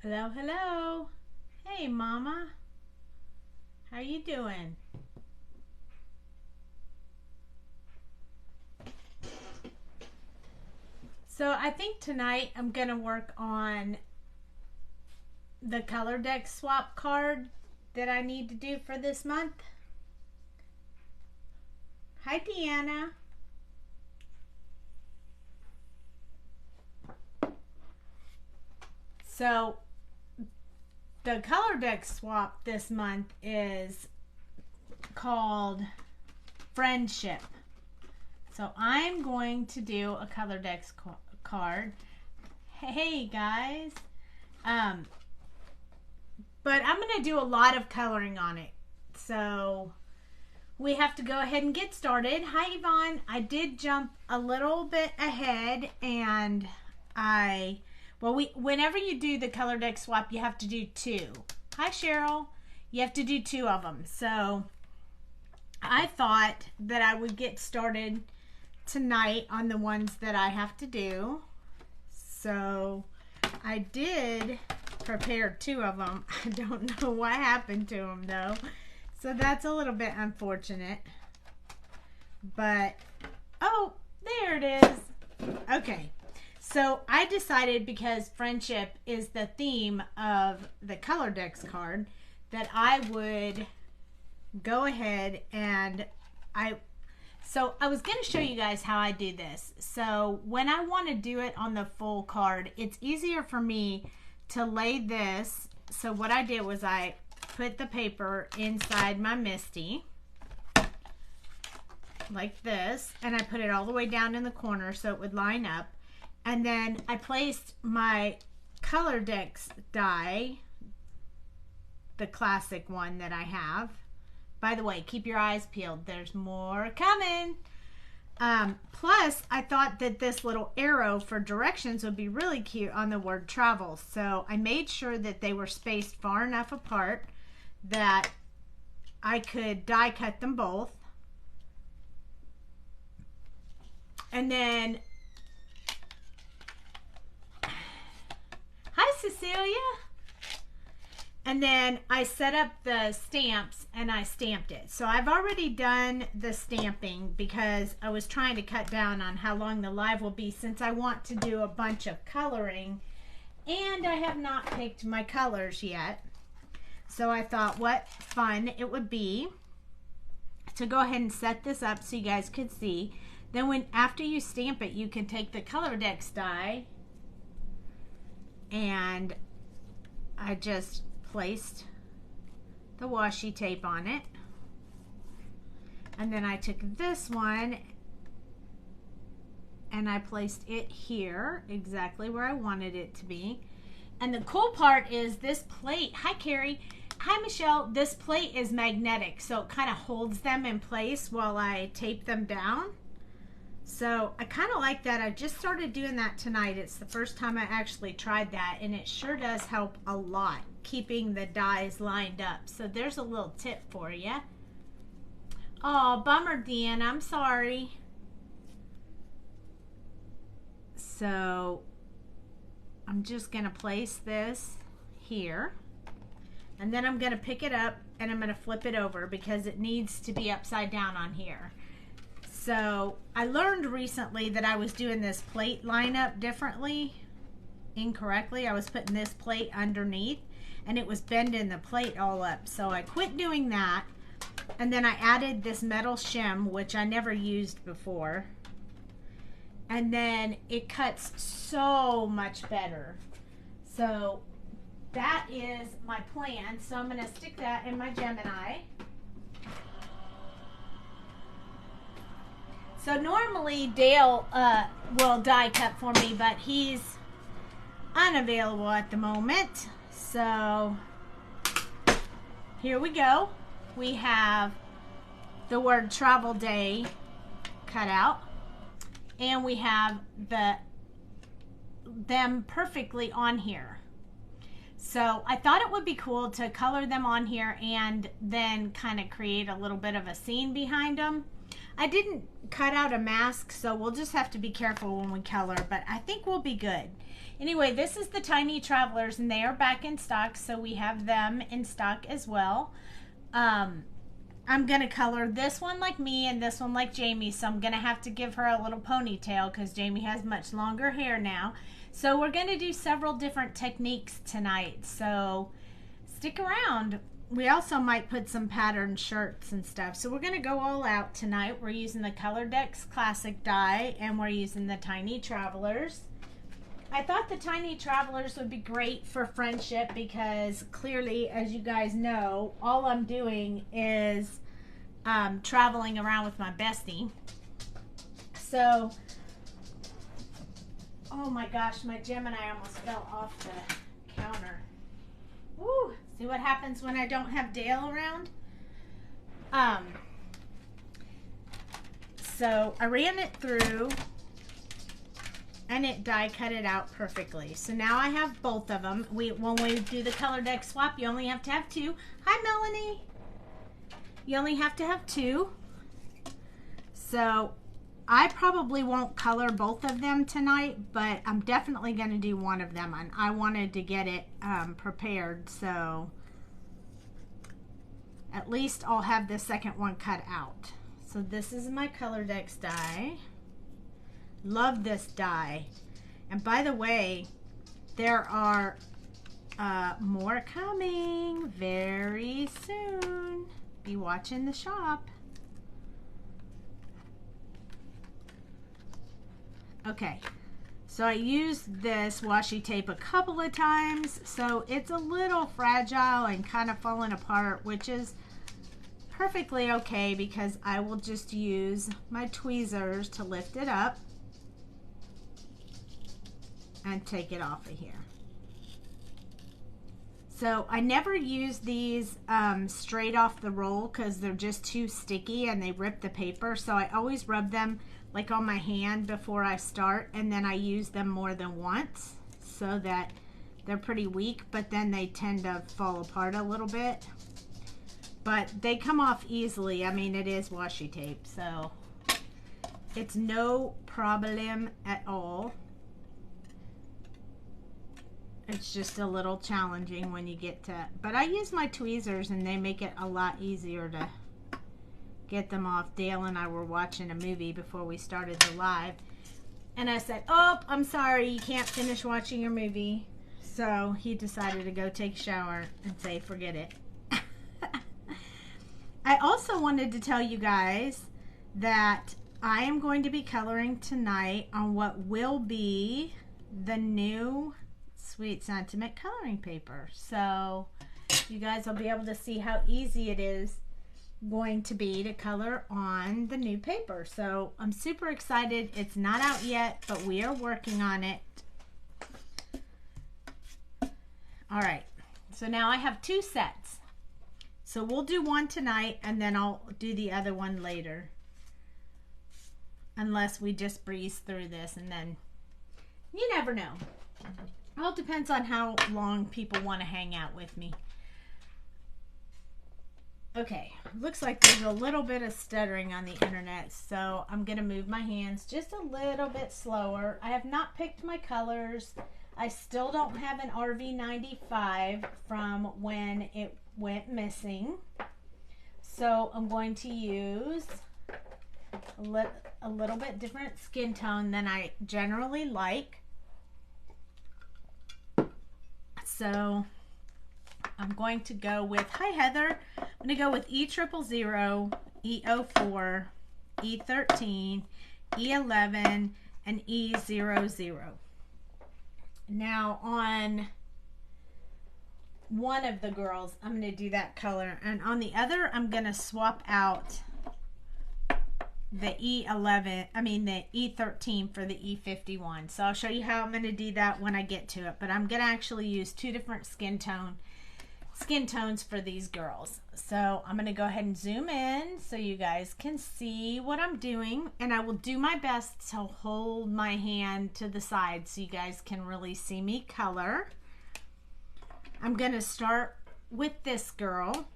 Hello, hello. Hey, Mama. How you doing? So I think tonight I'm going to work on the Colordex swap card that I need to do for this month. Hi, Deanna. So the Colordex swap this month is called Friendship. So I'm going to do a Colordex card. Hey guys. But I'm going to do a lot of coloring on it. So we have to go ahead and get started. Hi Yvonne. I did jump a little bit ahead and whenever you do the Colordex swap, you have to do two. Hi Cheryl. You have to do two of them. So I thought that I would get started tonight on the ones that I have to do. So I did prepare two of them. I don't know what happened to them though. So that's a little bit unfortunate. But, oh, there it is. Okay. So I decided, because friendship is the theme of the Colordex card, that I would go ahead and I was going to show you guys how I do this. So when I want to do it on the full card, it's easier for me to lay this. So what I did was I put the paper inside my Misty like this, and I put it all the way down in the corner so it would line up. And then I placed my Colordex die, the classic one that I have. By the way, keep your eyes peeled. There's more coming. Plus, I thought that this little arrow for directions would be really cute on the word travel. So I made sure that they were spaced far enough apart that I could die cut them both. And then, hi Cecilia. And then I set up the stamps and I stamped it. So I've already done the stamping because I was trying to cut down on how long the live will be, since I want to do a bunch of coloring and I have not picked my colors yet. So I thought what fun it would be to go ahead and set this up so you guys could see. Then after you stamp it, you can take the Colordex die, and I just placed the washi tape on it, and then I took this one and I placed it here exactly where I wanted it to be. And the cool part is this plate, hi Carrie, hi Michelle, this plate is magnetic, so it kind of holds them in place while I tape them down. So I kind of like that. I just started doing that tonight. It's the first time I actually tried that, and it sure does help a lot keeping the dies lined up. So there's a little tip for you. Oh, bummer, Deanna. I'm sorry. So I'm just going to place this here, and then I'm going to pick it up and I'm going to flip it over because it needs to be upside down on here. So I learned recently that I was doing this plate lineup differently, incorrectly. I was putting this plate underneath and it was bending the plate all up. So I quit doing that, and then I added this metal shim, which I never used before. And then it cuts so much better. So that is my plan. So I'm going to stick that in my Gemini. So normally Dale will die cut for me, but he's unavailable at the moment. So here we go. We have the word travel day cut out, and we have them perfectly on here. So I thought it would be cool to color them on here and then kind of create a little bit of a scene behind them. I didn't cut out a mask, so we'll just have to be careful when we color, but I think we'll be good. Anyway, this is the Tiny Travelers, and they are back in stock, so we have them in stock as well. I'm going to color this one like me and this one like Jamie, so I'm going to have to give her a little ponytail because Jamie has much longer hair now. So we're going to do several different techniques tonight, so stick around. We also might put some patterned shirts and stuff. So we're going to go all out tonight. We're using the Colordex Classic die, and we're using the Tiny Travelers. I thought the Tiny Travelers would be great for friendship because clearly, as you guys know, all I'm doing is traveling around with my bestie. So, oh my gosh, my Gemini almost fell off the counter. Woo! See what happens when I don't have Dale around? So I ran it through and it die cut it out perfectly. So now I have both of them. When we do the Colordex swap, you only have to have two. Hi, Melanie. You only have to have two. So I probably won't color both of them tonight, but I'm definitely going to do one of them, and I wanted to get it prepared, so at least I'll have the second one cut out. So this is my Colordex die. Love this die. And by the way, there are more coming very soon. Be watching the shop. Okay, so I used this washi tape a couple of times, so it's a little fragile and kind of falling apart, which is perfectly okay because I will just use my tweezers to lift it up and take it off of here. So I never use these straight off the roll because they're just too sticky and they rip the paper, so I always rub them like on my hand before I start, and then I use them more than once so that they're pretty weak, but then they tend to fall apart a little bit. But they come off easily. I mean, it is washi tape, so it's no problem at all. It's just a little challenging when you get to, but I use my tweezers and they make it a lot easier to get them off. Dale and I were watching a movie before we started the live, and I said, oh, I'm sorry, you can't finish watching your movie. So he decided to go take a shower and say, forget it. I also wanted to tell you guys that I am going to be coloring tonight on what will be the new Sweet Sentiment coloring paper. So you guys will be able to see how easy it is going to be to color on the new paper. So I'm super excited. It's not out yet, but we are working on it. All right, so now I have two sets. So we'll do one tonight and then I'll do the other one later. Unless we just breeze through this, and then you never know. It all depends on how long people want to hang out with me. Okay, looks like there's a little bit of stuttering on the internet, so I'm going to move my hands just a little bit slower. I have not picked my colors. I still don't have an RV95 from when it went missing. So I'm going to use a little bit different skin tone than I generally like. So I'm going to go with, hi Heather, I'm going to go with E000, E04, E13, E11, and E00. Now on one of the girls, I'm going to do that color, and on the other, I'm going to swap out the E11, the E13 for the E51. So I'll show you how I'm going to do that when I get to it, but I'm going to actually use two different skin tones for these girls. So I'm going to go ahead and zoom in so you guys can see what I'm doing, and I will do my best to hold my hand to the side so you guys can really see me color. I'm going to start with this girl.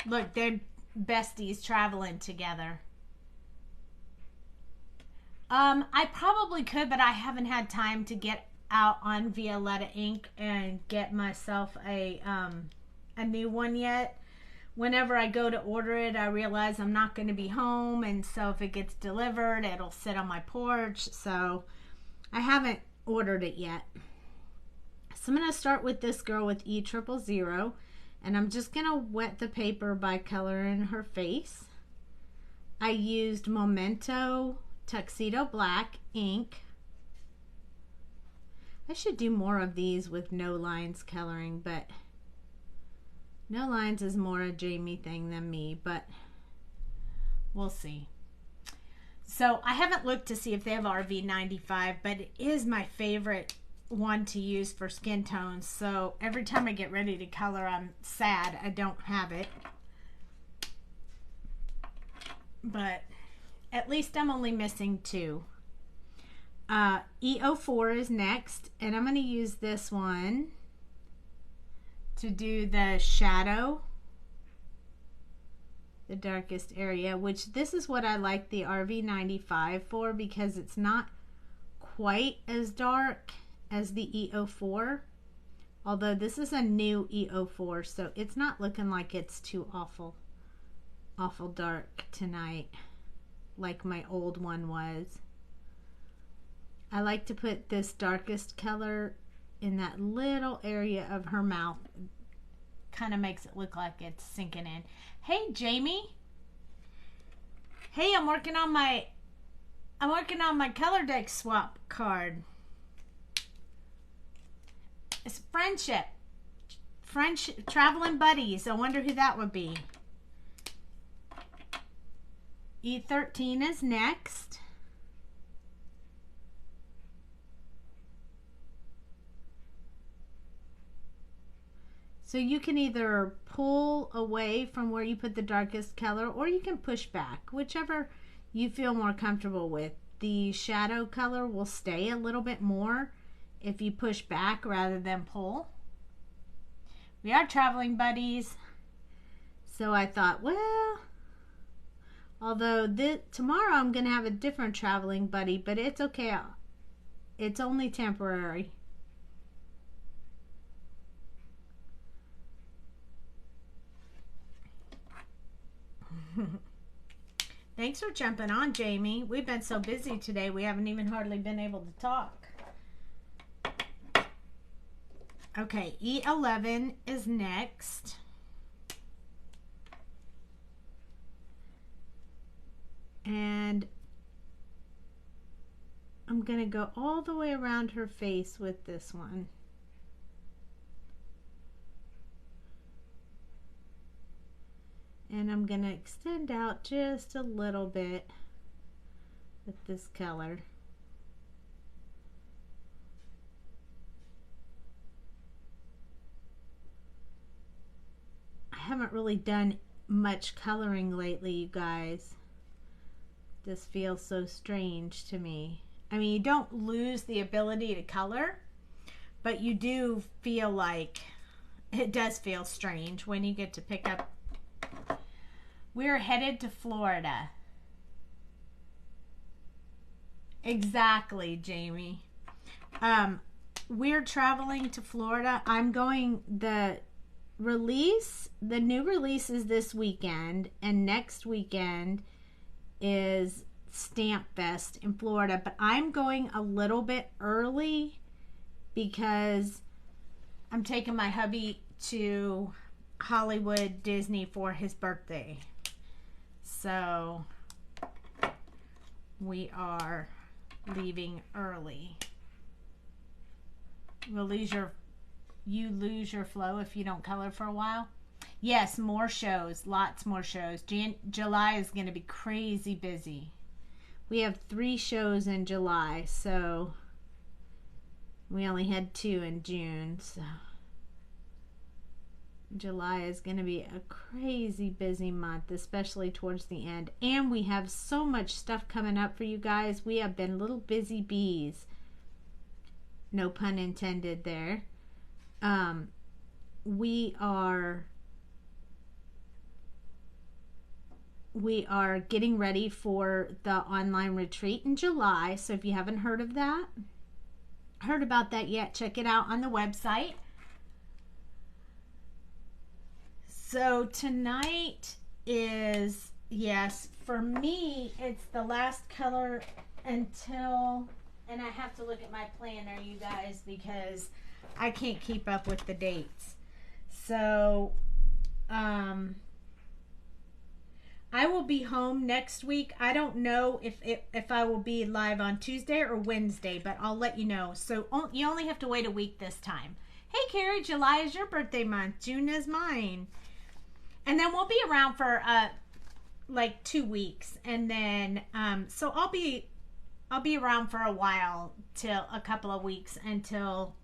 Look, they're besties traveling together. I probably could, but I haven't had time to get out on Violetta ink and get myself a new one yet. Whenever I go to order it, I realize I'm not going to be home, and so if it gets delivered, it'll sit on my porch. So I haven't ordered it yet. So I'm going to start with this girl with E000, and I'm just going to wet the paper by coloring her face. I used Memento Tuxedo Black ink. I should do more of these with no lines coloring, but no lines is more a Jamie thing than me, but we'll see. So I haven't looked to see if they have RV95, but it is my favorite one to use for skin tones. So every time I get ready to color, I'm sad I don't have it. But at least I'm only missing 2. E04 is next, and I'm going to use this one to do the shadow, the darkest area, which this is what I like the RV95 for, because it's not quite as dark as the E04, although this is a new E04, so it's not looking like it's too awful dark tonight like my old one was. I like to put this darkest color in that little area of her mouth. Kind of makes it look like it's sinking in. Hey, Jamie. Hey, I'm working on my Colordex swap card. It's Friendship Traveling Buddies. I wonder who that would be. E13 is next. So you can either pull away from where you put the darkest color, or you can push back, whichever you feel more comfortable with. The shadow color will stay a little bit more if you push back rather than pull. We are traveling buddies, so I thought, well, although tomorrow I'm going to have a different traveling buddy, but it's okay. It's only temporary. Thanks for jumping on, Jamie. We've been so busy today, we haven't even hardly been able to talk. Okay, E11 is next. And I'm going to go all the way around her face with this one. And I'm going to extend out just a little bit with this color. I haven't really done much coloring lately, you guys. This feels so strange to me. I mean, you don't lose the ability to color, but you do feel like it does feel strange when you get to pick up. We're headed to Florida. Exactly, Jamie. We're traveling to Florida. I'm going, the new release is this weekend, and next weekend is Stamp Fest in Florida, but I'm going a little bit early because I'm taking my hubby to Hollywood Disney for his birthday. So we are leaving early. You lose your flow if you don't color for a while. Yes, more shows, lots more shows. July is going to be crazy busy. We have 3 shows in July, so we only had 2 in June, so July is going to be a crazy busy month, especially towards the end. And we have so much stuff coming up for you guys. We have been little busy bees. No pun intended there. We are we are getting ready for the online retreat in July. So if you haven't heard about that yet, check it out on the website. So tonight is, yes, for me, it's the last color until, and I have to look at my planner, you guys, because I can't keep up with the dates. So, I will be home next week. I don't know if I will be live on Tuesday or Wednesday, but I'll let you know. So you only have to wait a week this time. Hey, Carrie, July is your birthday month. June is mine. And then we'll be around for like 2 weeks. And then, so I'll be around for a while, till a couple of weeks until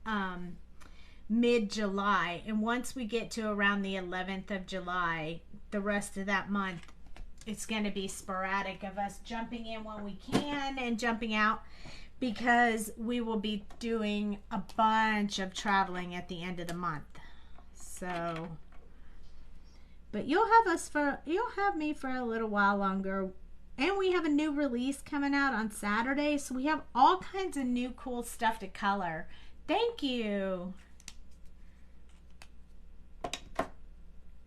mid-July. And once we get to around the 11th of July, the rest of that month, it's going to be sporadic of us jumping in when we can and jumping out, because we will be doing a bunch of traveling at the end of the month. So, but you'll have me for a little while longer. And we have a new release coming out on Saturday, so we have all kinds of new cool stuff to color. Thank you.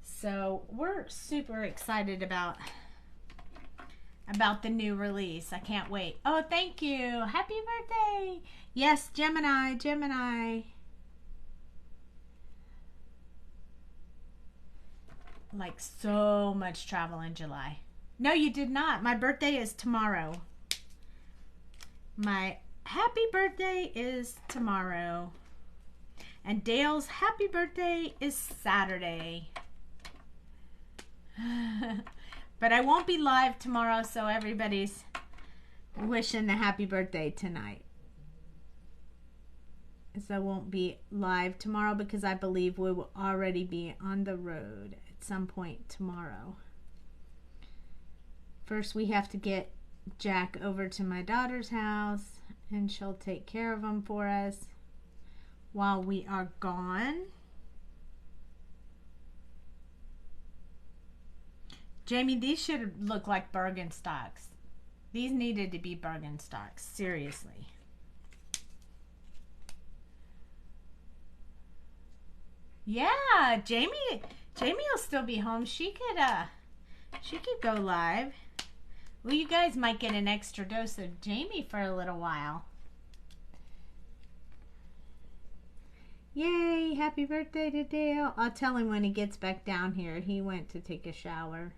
So we're super excited about the new release. I can't wait. Oh, thank you. Happy birthday. Yes, Gemini. Like so much travel in July. No, you did not. My birthday is tomorrow. My happy birthday is tomorrow. And Dale's happy birthday is Saturday. But I won't be live tomorrow, so everybody's wishing the happy birthday tonight. So I won't be live tomorrow because I believe we will already be on the road at some point tomorrow. First, we have to get Jack over to my daughter's house, and she'll take care of him for us while we are gone. Jamie, these should look like Birkenstocks. These needed to be Birkenstocks, seriously. Yeah, Jamie will still be home. She could go live. Well, you guys might get an extra dose of Jamie for a little while. Yay, happy birthday to Dale. I'll tell him when he gets back down here. He went to take a shower.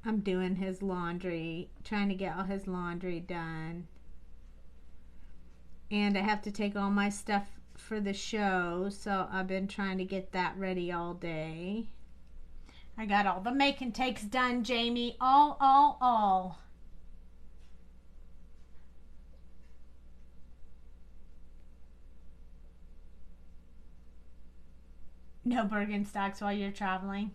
I'm doing his laundry, trying to get all his laundry done. And I have to take all my stuff for the show, so I've been trying to get that ready all day. I got all the make and takes done, Jamie. All. No Birkenstocks while you're traveling.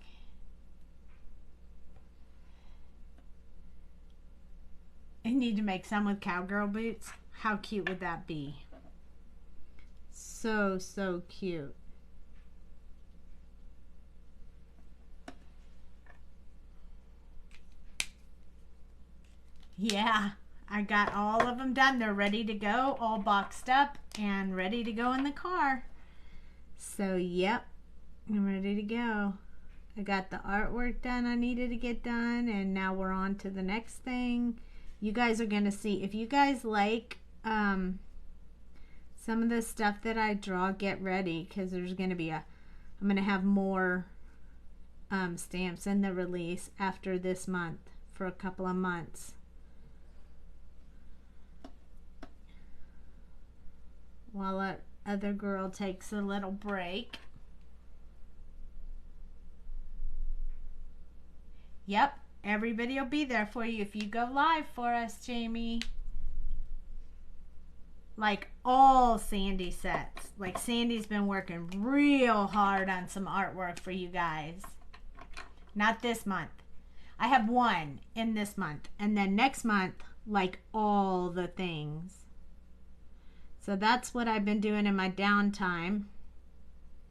I need to make some with cowgirl boots. How cute would that be? So cute. Yeah, I got all of them done. They're ready to go, all boxed up and ready to go in the car. So, yep, I'm ready to go. I got the artwork done I needed to get done, and now we're on to the next thing. You guys are going to see, if you guys like some of the stuff that I draw, get ready, because there's going to be I'm going to have more stamps in the release after this month for a couple of months. While that other girl takes a little break. Yep. Everybody will be there for you if you go live for us, Jamie. Like all Sandy sets. Like Sandy's been working real hard on some artwork for you guys. Not this month. I have one in this month. And then next month, like all the things. So that's what I've been doing in my downtime.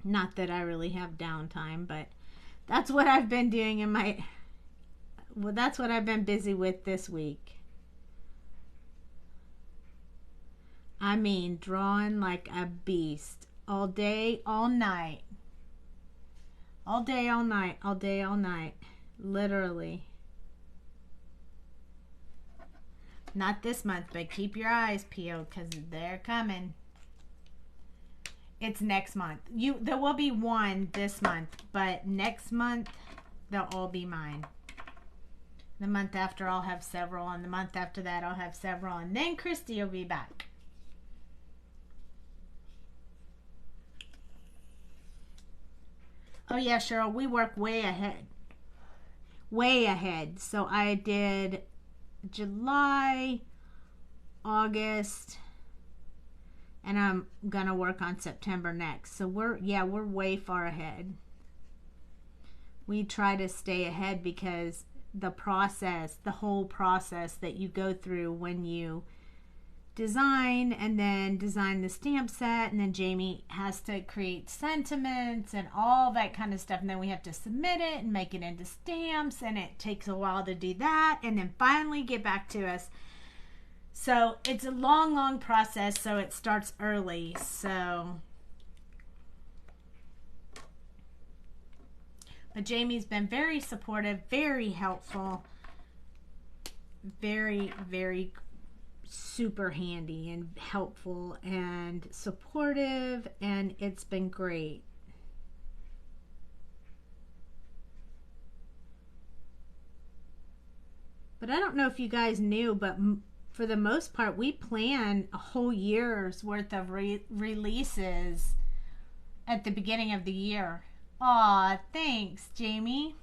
Not that I really have downtime, but that's what I've been doing in my, well, that's what I've been busy with this week. I mean, drawing like a beast all day, all night. All day, all night, all day, all night. Literally. Not this month, but keep your eyes peeled because they're coming. It's next month. There will be one this month, but next month they'll all be mine. The month after I'll have several, and the month after that I'll have several, and then Christy will be back. Oh yeah, Cheryl, we work way ahead. Way ahead. So I did July, August, and I'm gonna work on September next. So we're way far ahead. We try to stay ahead because the whole process that you go through when you design and then design the stamp set, and then Jamie has to create sentiments and all that kind of stuff, and then we have to submit it and make it into stamps, and it takes a while to do that and then finally get back to us. So it's a long process, so it starts early. So but Jamie's been very supportive, very helpful, very super handy and helpful and supportive, and it's been great. But I don't know if you guys knew, but for the most part we plan a whole year's worth of releases at the beginning of the year. Aw, thanks, Jamie.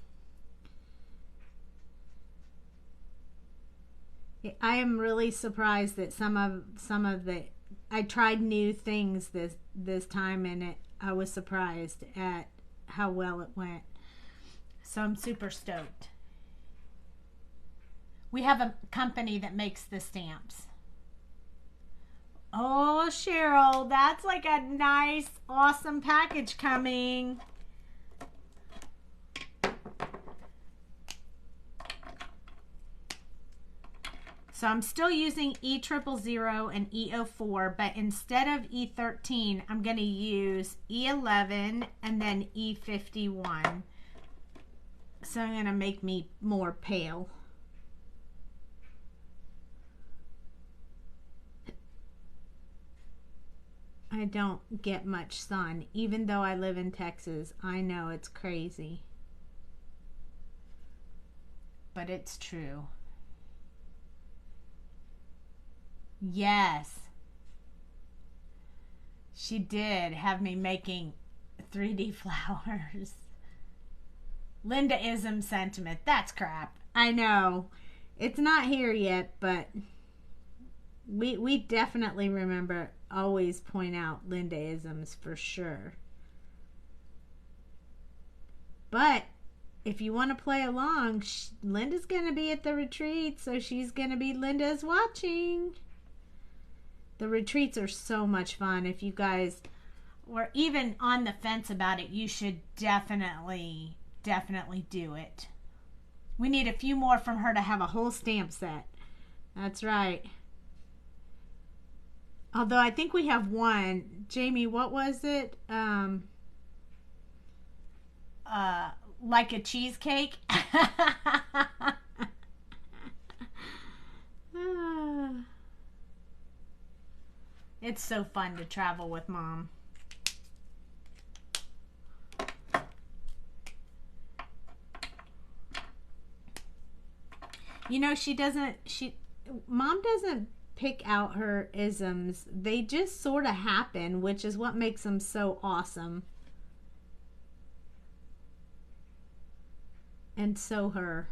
I am really surprised that some of the I tried new things this time, and I was surprised at how well it went. So I'm super stoked. We have a company that makes the stamps. Oh, Cheryl, that's like a nice, awesome package coming. So I'm still using E000 and E04, but instead of E13, I'm going to use E11 and then E51. So I'm going to make me more pale. I don't get much sun, even though I live in Texas. I know it's crazy, but it's true. Yes, she did have me making 3D flowers. Lindaism sentiment. That's crap. I know. It's not here yet, but we definitely remember, always point out Lindaisms for sure. But if you want to play along, Linda's going to be at the retreat, so she's going to be Linda's watching. The retreats are so much fun. If you guys were even on the fence about it, you should definitely do it. We need a few more from her to have a whole stamp set. That's right. Although I think we have one. Jamie, what was it? Like a cheesecake? It's so fun to travel with Mom. You know, Mom doesn't pick out her isms. They just sort of happen, which is what makes them so awesome. And so her.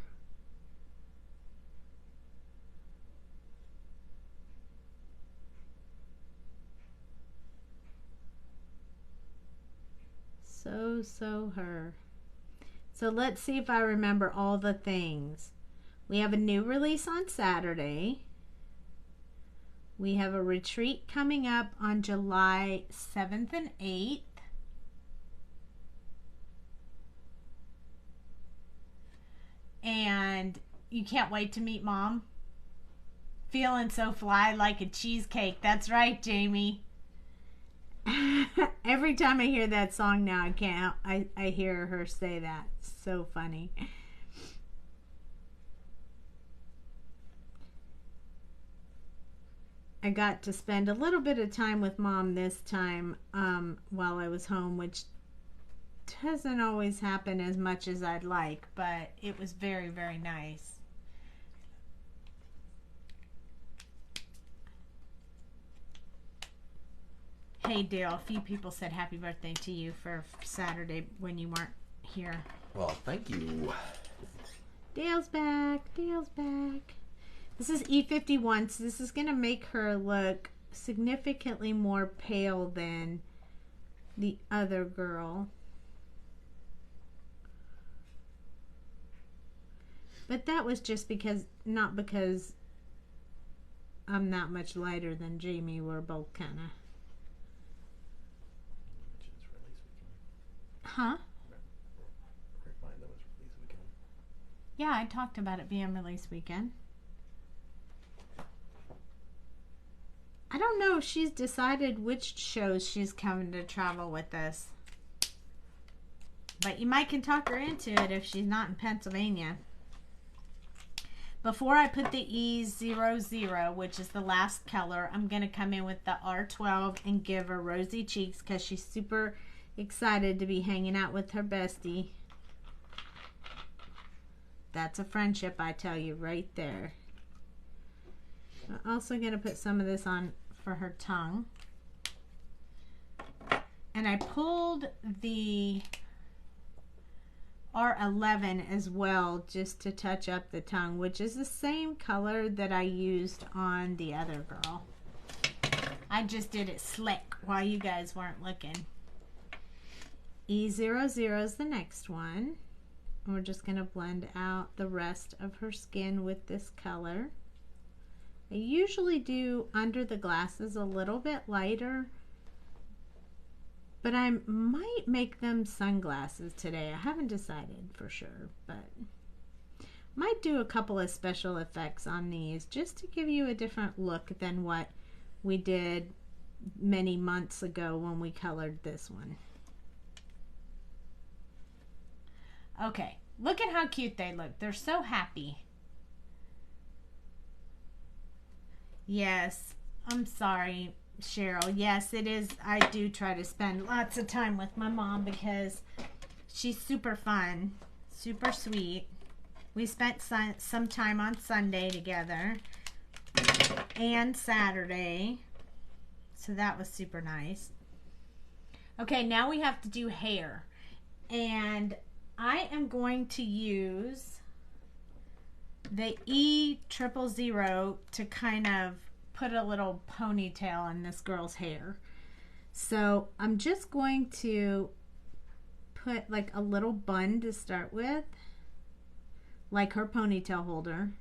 So her. So let's see if I remember all the things. We have a new release on Saturday. We have a retreat coming up on July 7th and 8th. and you can't wait to meet Mom? Feeling so fly like a cheesecake. That's right, Jamie. Every time I hear that song now, I hear her say that. It's so funny. I got to spend a little bit of time with Mom this time while I was home, which doesn't always happen as much as I'd like, but it was very, very nice. Hey Dale, a few people said happy birthday to you for Saturday when you weren't here. Well, thank you. Dale's back. Dale's back. This is E51, so this is going to make her look significantly more pale than the other girl. But that was just because, not because I'm that much lighter than Jamie. We're both kind of... Huh? Yeah, I talked about it being release weekend. I don't know if she's decided which shows she's coming to travel with us. But you might can talk her into it if she's not in Pennsylvania. Before I put the E00, which is the last color, I'm going to come in with the R12 and give her rosy cheeks because she's super excited to be hanging out with her bestie. That's a friendship, I tell you, right there. I'm also going to put some of this on for her tongue. And I pulled the R11 as well just to touch up the tongue, which is the same color that I used on the other girl. I just did it slick while you guys weren't looking. E00 is the next one. We're just going to blend out the rest of her skin with this color. I usually do under the glasses a little bit lighter, but I might make them sunglasses today. I haven't decided for sure, but might do a couple of special effects on these just to give you a different look than what we did many months ago when we colored this one. Okay, look at how cute they look. They're so happy. Yes, I'm sorry, Cheryl. Yes, it is. I do try to spend lots of time with my mom because she's super fun, super sweet. We spent some time on Sunday together and Saturday, so that was super nice. Okay, now we have to do hair, and I am going to use the E000 to kind of put a little ponytail in this girl's hair. So I'm just going to put like a little bun to start with, like her ponytail holder.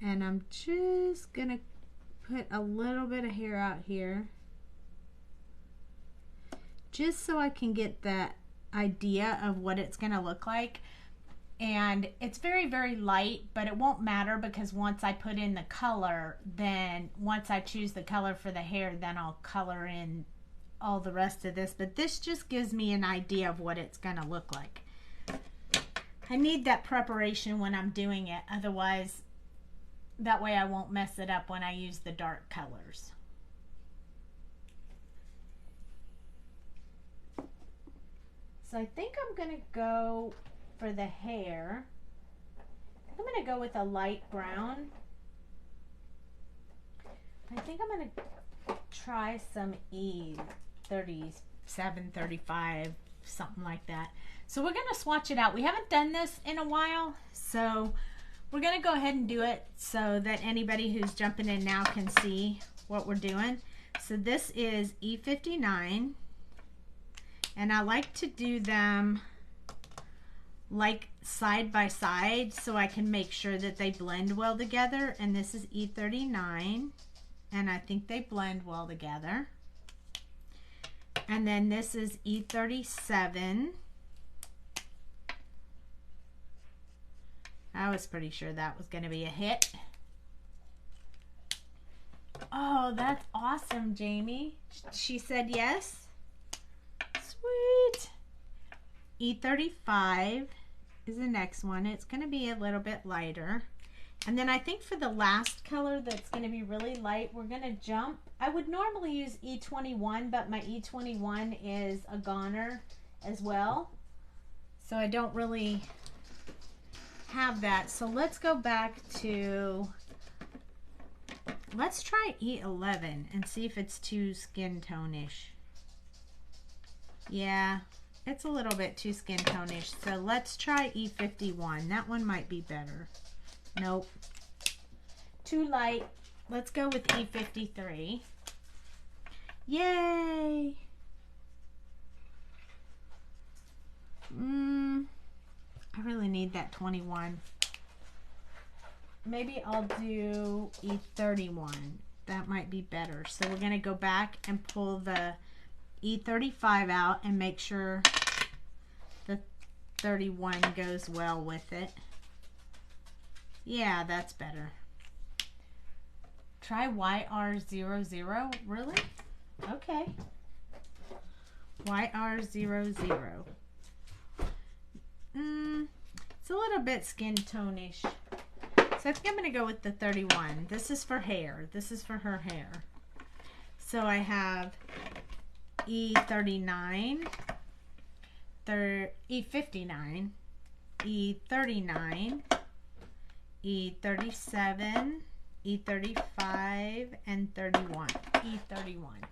And I'm just gonna put a little bit of hair out here, just so I can get that idea of what it's gonna look like. And it's very, very light, but it won't matter because once I put in the color, then once I choose the color for the hair, then I'll color in all the rest of this. But this just gives me an idea of what it's gonna look like. I need that preparation when I'm doing it, otherwise that way I won't mess it up when I use the dark colors. So I think I'm gonna go for the hair. I'm gonna go with a light brown. I think I'm gonna try some E37, 35, something like that. So we're gonna swatch it out. We haven't done this in a while, so we're gonna go ahead and do it so that anybody who's jumping in now can see what we're doing. So this is E59, and I like to do them like side by side so I can make sure that they blend well together. And this is E39, and I think they blend well together. And then this is E37, I was pretty sure that was going to be a hit. Oh, that's awesome, Jamie. She said yes. Sweet. E35 is the next one. It's going to be a little bit lighter. And then I think for the last color that's going to be really light, we're going to jump. I would normally use E21, but my E21 is a goner as well. So I don't really have that. So let's go back to, let's try E11 and see if it's too skin tone-ish. Yeah, it's a little bit too skin tone-ish. So let's try E51. That one might be better. Nope. Too light. Let's go with E53. Yay! I really need that 21. Maybe I'll do E31. That might be better. So we're going to go back and pull the E35 out and make sure the 31 goes well with it. Yeah, that's better. Try YR00. Really? Okay. YR00. It's a little bit skin tone-ish. So I think I'm going to go with the 31. This is for hair. This is for her hair. So I have E39, E59, E39, E37, E35, and 31. E31.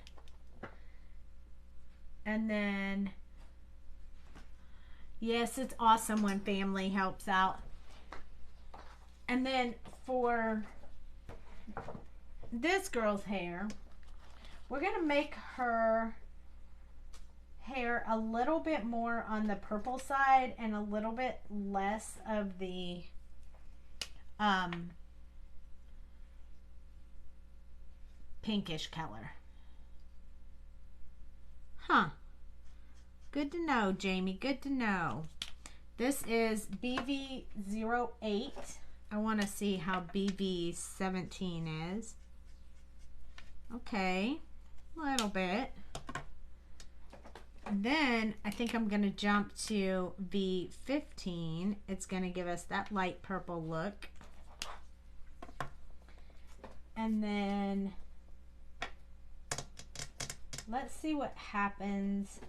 And then, yes, it's awesome when family helps out. And then for this girl's hair, we're going to make her hair a little bit more on the purple side and a little bit less of the pinkish color. Huh. Good to know, Jamie. Good to know. This is BV08. I want to see how BV17 is. Okay. A little bit. And then I think I'm going to jump to V15. It's going to give us that light purple look. And then let's see what happens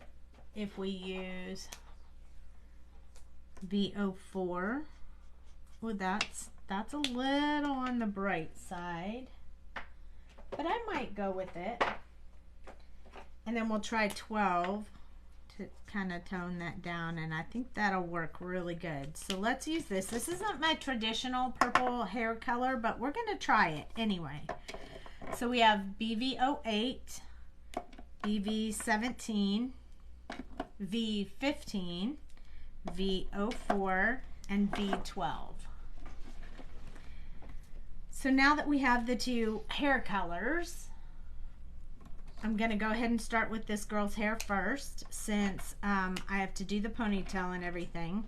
if we use V04. Oh, that's a little on the bright side, but I might go with it. And then we'll try 12 to kind of tone that down, and I think that'll work really good. So let's use this. This isn't my traditional purple hair color, but we're going to try it anyway. So we have BV08, BV17, V15, V04, and V12. So now that we have the two hair colors, I'm going to go ahead and start with this girl's hair first, since I have to do the ponytail and everything.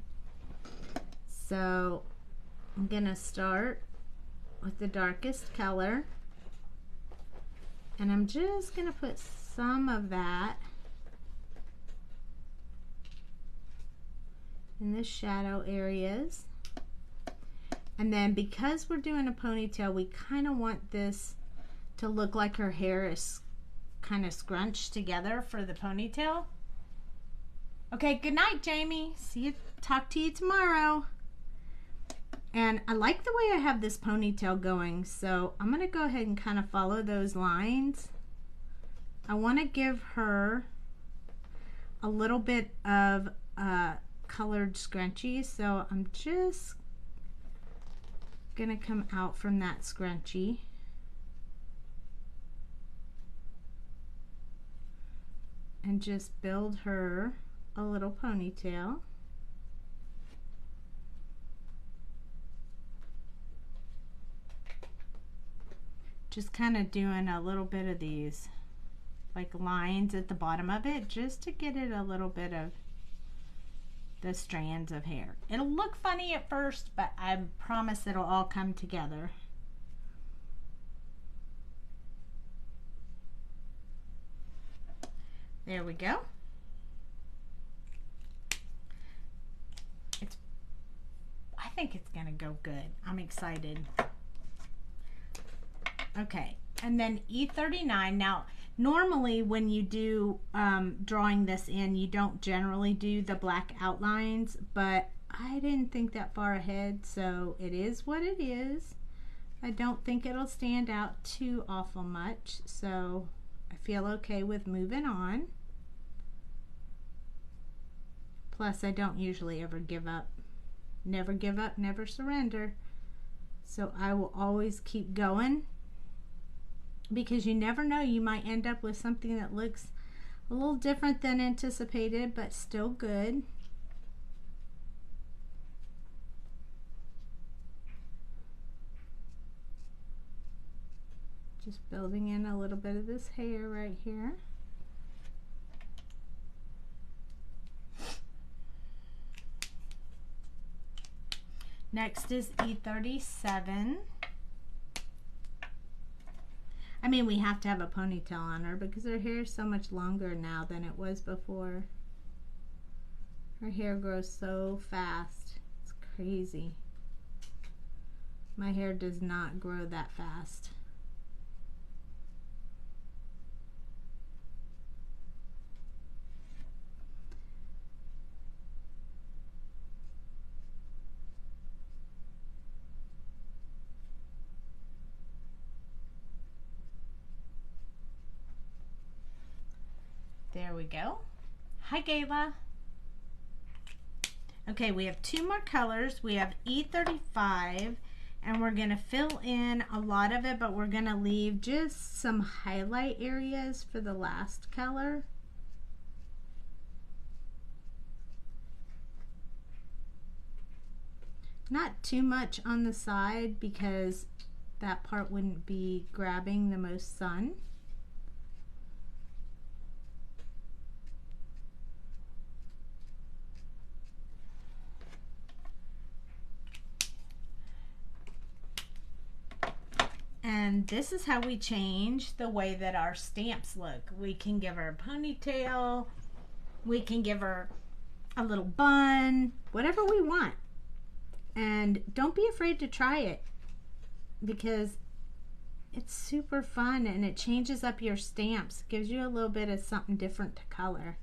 So I'm going to start with the darkest color, and I'm just going to put some of that in the shadow areas. And then because we're doing a ponytail, we kind of want this to look like her hair is kind of scrunched together for the ponytail. Okay, good night, Jamie. See you, talk to you tomorrow. And I like the way I have this ponytail going, so I'm going to go ahead and kind of follow those lines. I want to give her a little bit of colored scrunchie, so I'm just gonna come out from that scrunchie and just build her a little ponytail. Just kind of doing a little bit of these like lines at the bottom of it, just to get it a little bit of the strands of hair. It'll look funny at first, but I promise it'll all come together. There we go. I think it's gonna go good. I'm excited. Okay, and then E39. Now, normally when you do drawing this in, you don't generally do the black outlines, but I didn't think that far ahead, so it is what it is. I don't think it'll stand out too awful much, so I feel okay with moving on. Plus, I don't usually ever give up. Never give up, never surrender. So I will always keep going, because you never know, you might end up with something that looks a little different than anticipated, but still good. Just building in a little bit of this hair right here. Next is E37. I mean, we have to have a ponytail on her because her hair is so much longer now than it was before. Her hair grows so fast. It's crazy. My hair does not grow that fast. There we go. Hi, Gayla. Okay, we have two more colors. We have E35, and we're going to fill in a lot of it, but we're going to leave just some highlight areas for the last color. Not too much on the side because that part wouldn't be grabbing the most sun. And this is how we change the way that our stamps look. We can give her a ponytail, we can give her a little bun, whatever we want. And don't be afraid to try it, because it's super fun and it changes up your stamps, gives you a little bit of something different to color.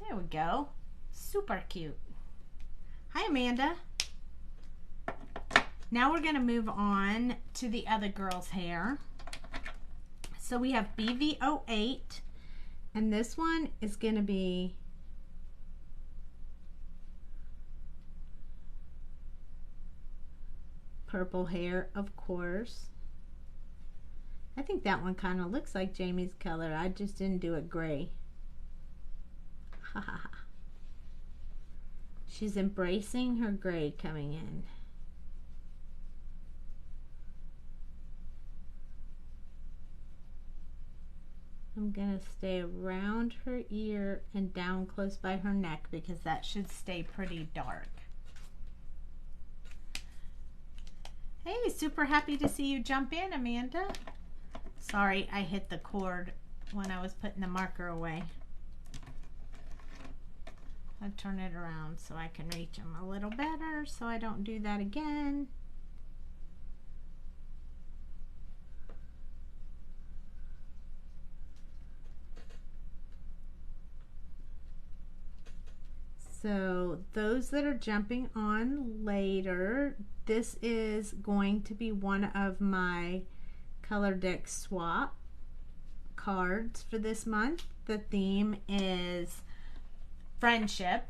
There we go. Super cute. Hi, Amanda. Now we're going to move on to the other girl's hair. So we have BV08, and this one is going to be purple hair, of course. I think that one kind of looks like Jamie's color. I just didn't do it gray. Ha ha ha. She's embracing her gray coming in. I'm going to stay around her ear and down close by her neck because that should stay pretty dark. Hey, super happy to see you jump in, Amanda. Sorry, I hit the cord when I was putting the marker away. I'll turn it around so I can reach them a little better so I don't do that again. So those that are jumping on later, this is going to be one of my Colordex swap cards for this month. The theme is friendship.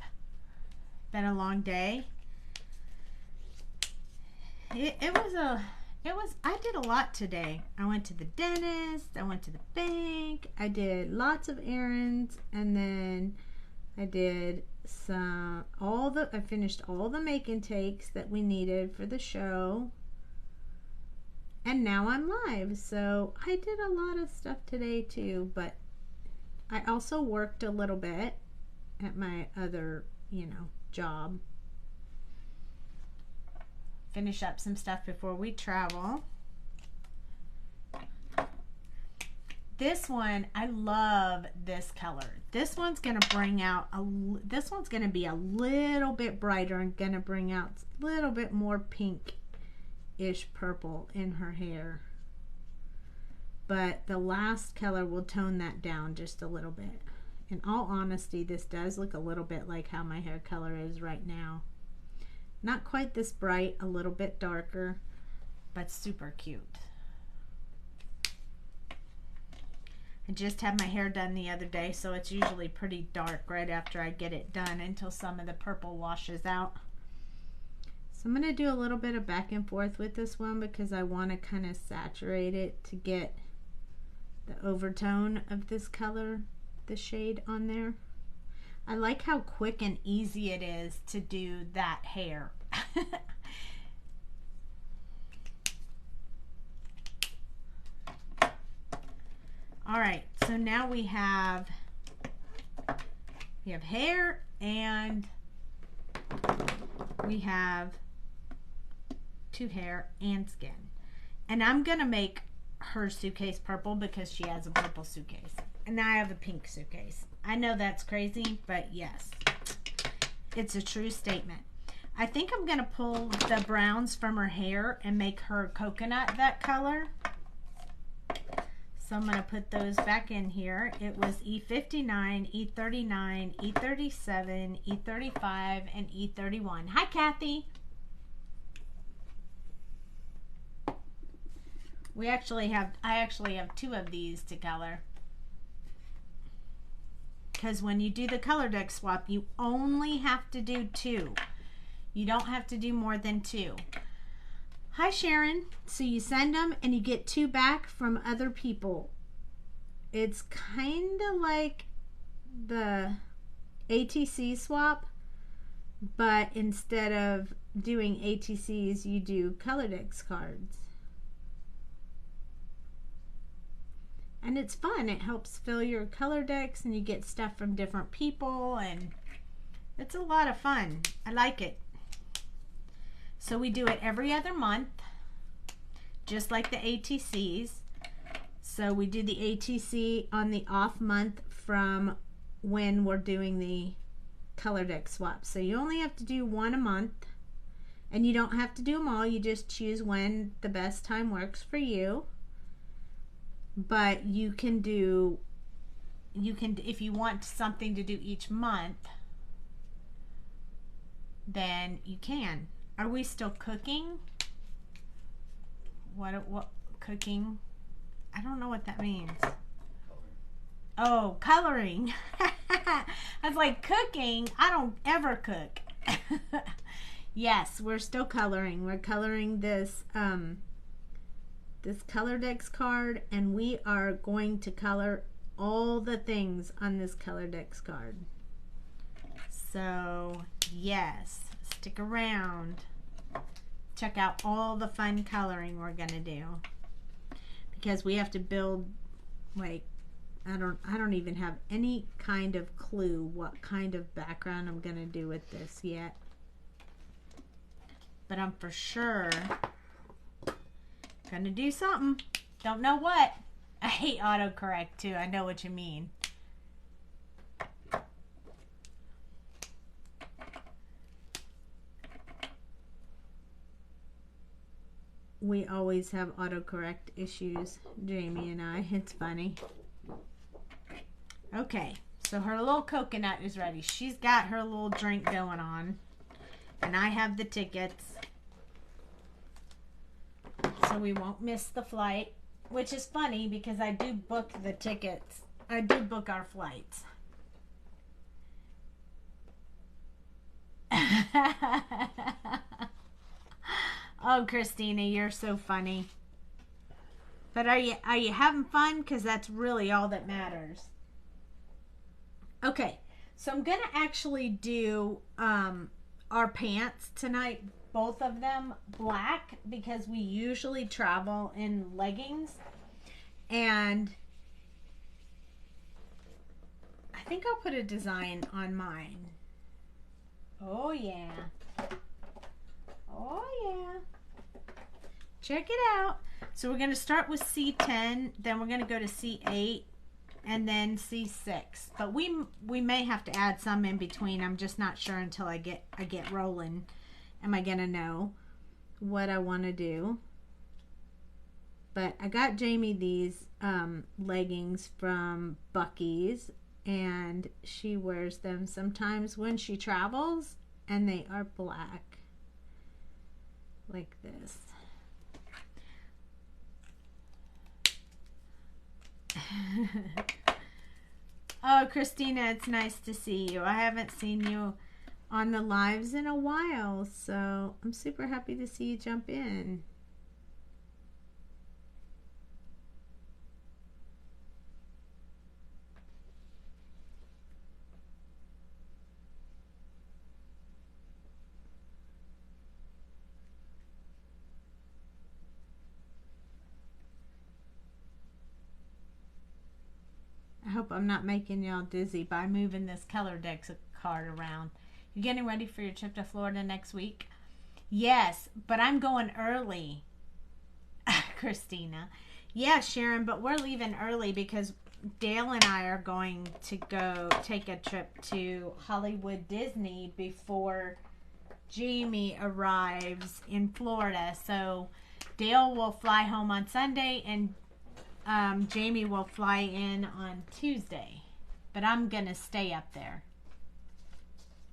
Been a long day. I did a lot today. I went to the dentist, I went to the bank, I did lots of errands, and then I did I finished all the make and takes that we needed for the show. And now I'm live. So I did a lot of stuff today too, but I also worked a little bit at my other, job. Finish up some stuff before we travel. This one, I love this color. This one's going to bring out, this one's going to be a little bit brighter and going to bring out a little bit more pink-ish purple in her hair. But the last color will tone that down just a little bit. In all honesty, this does look a little bit like how my hair color is right now. Not quite this bright, a little bit darker, but super cute. I just had my hair done the other day, so it's usually pretty dark right after I get it done until some of the purple washes out. So I'm going to do a little bit of back and forth with this one because I want to kind of saturate it to get the overtone of this color, the shade on there. I like how quick and easy it is to do that hair. All right, so now we have hair and we have two hair and skin. And I'm gonna make her suitcase purple because she has a purple suitcase. And I have a pink suitcase. I know that's crazy, but yes, it's a true statement. I think I'm gonna pull the browns from her hair and make her coconut that color. So I'm going to put those back in here. It was E59, E39, E37, E35, and E31. Hi, Kathy. I actually have two of these to color. Because when you do the Colordex swap, you only have to do two. You don't have to do more than two. Hi, Sharon. So you send them and you get two back from other people. It's kind of like the ATC swap, but instead of doing ATCs, you do Colordex cards. And it's fun. It helps fill your Colordex and you get stuff from different people and it's a lot of fun. I like it. So we do it every other month, just like the ATCs. So we do the ATC on the off month from when we're doing the Colordex swap. So you only have to do one a month, and you don't have to do them all. You just choose when the best time works for you. But you can do, if you want something to do each month, then you can. Are we still cooking? What cooking? I don't know what that means. Oh, coloring. I was like, cooking? I don't ever cook. Yes, we're still coloring. We're coloring this this Colordex card, and we are going to color all the things on this Colordex card. So, yes, stick around. Check out all the fun coloring we're gonna do. Because we have to build, like, I don't even have any kind of clue what kind of background I'm gonna do with this yet. But I'm for sure gonna do something. Don't know what. I hate autocorrect too. I know what you mean. We always have autocorrect issues, Jamie and I. It's funny. Okay, so her little coconut is ready. She's got her little drink going on. And I have the tickets. So we won't miss the flight. Which is funny because I do book the tickets. I do book our flights. Oh, Christina, you're so funny. But are you having fun? Because that's really all that matters. Okay, so I'm going to actually do our pants tonight both of them black because we usually travel in leggings. And I think I'll put a design on mine. Oh yeah. Oh yeah. Check it out. So we're going to start with C10, then we're going to go to C8, and then C6. But we may have to add some in between. I'm just not sure until I get rolling. Am I going to know what I want to do? But I got Jamie these leggings from Buc-ee's, and she wears them sometimes when she travels, and they are black like this. Oh, Christina, it's nice to see you. I haven't seen you on the lives in a while, so I'm super happy to see you jump in. I hope I'm not making y'all dizzy by moving this Colordex card around. You getting ready for your trip to Florida next week? Yes, but I'm going early, Christina. Yeah, Sharon, but we're leaving early because Dale and I are going to go take a trip to Hollywood Disney before Jamie arrives in Florida. So Dale will fly home on Sunday and Jamie will fly in on Tuesday, but I'm gonna stay up there.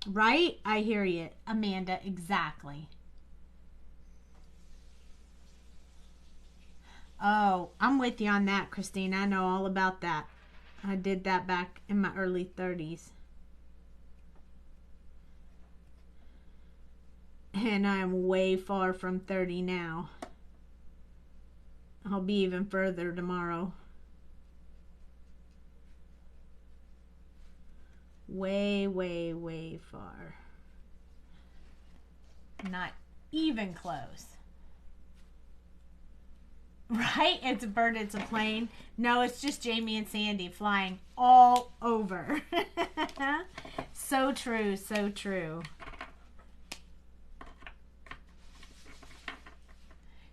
Right? I hear you, Amanda. Exactly. Oh, I'm with you on that, Christina. I know all about that. I did that back in my early 30s. And I'm way far from 30 now. I'll be even further tomorrow. Way, way, way far. Not even close. Right? It's a bird, it's a plane. No, it's just Jamie and Sandy flying all over. So true, so true.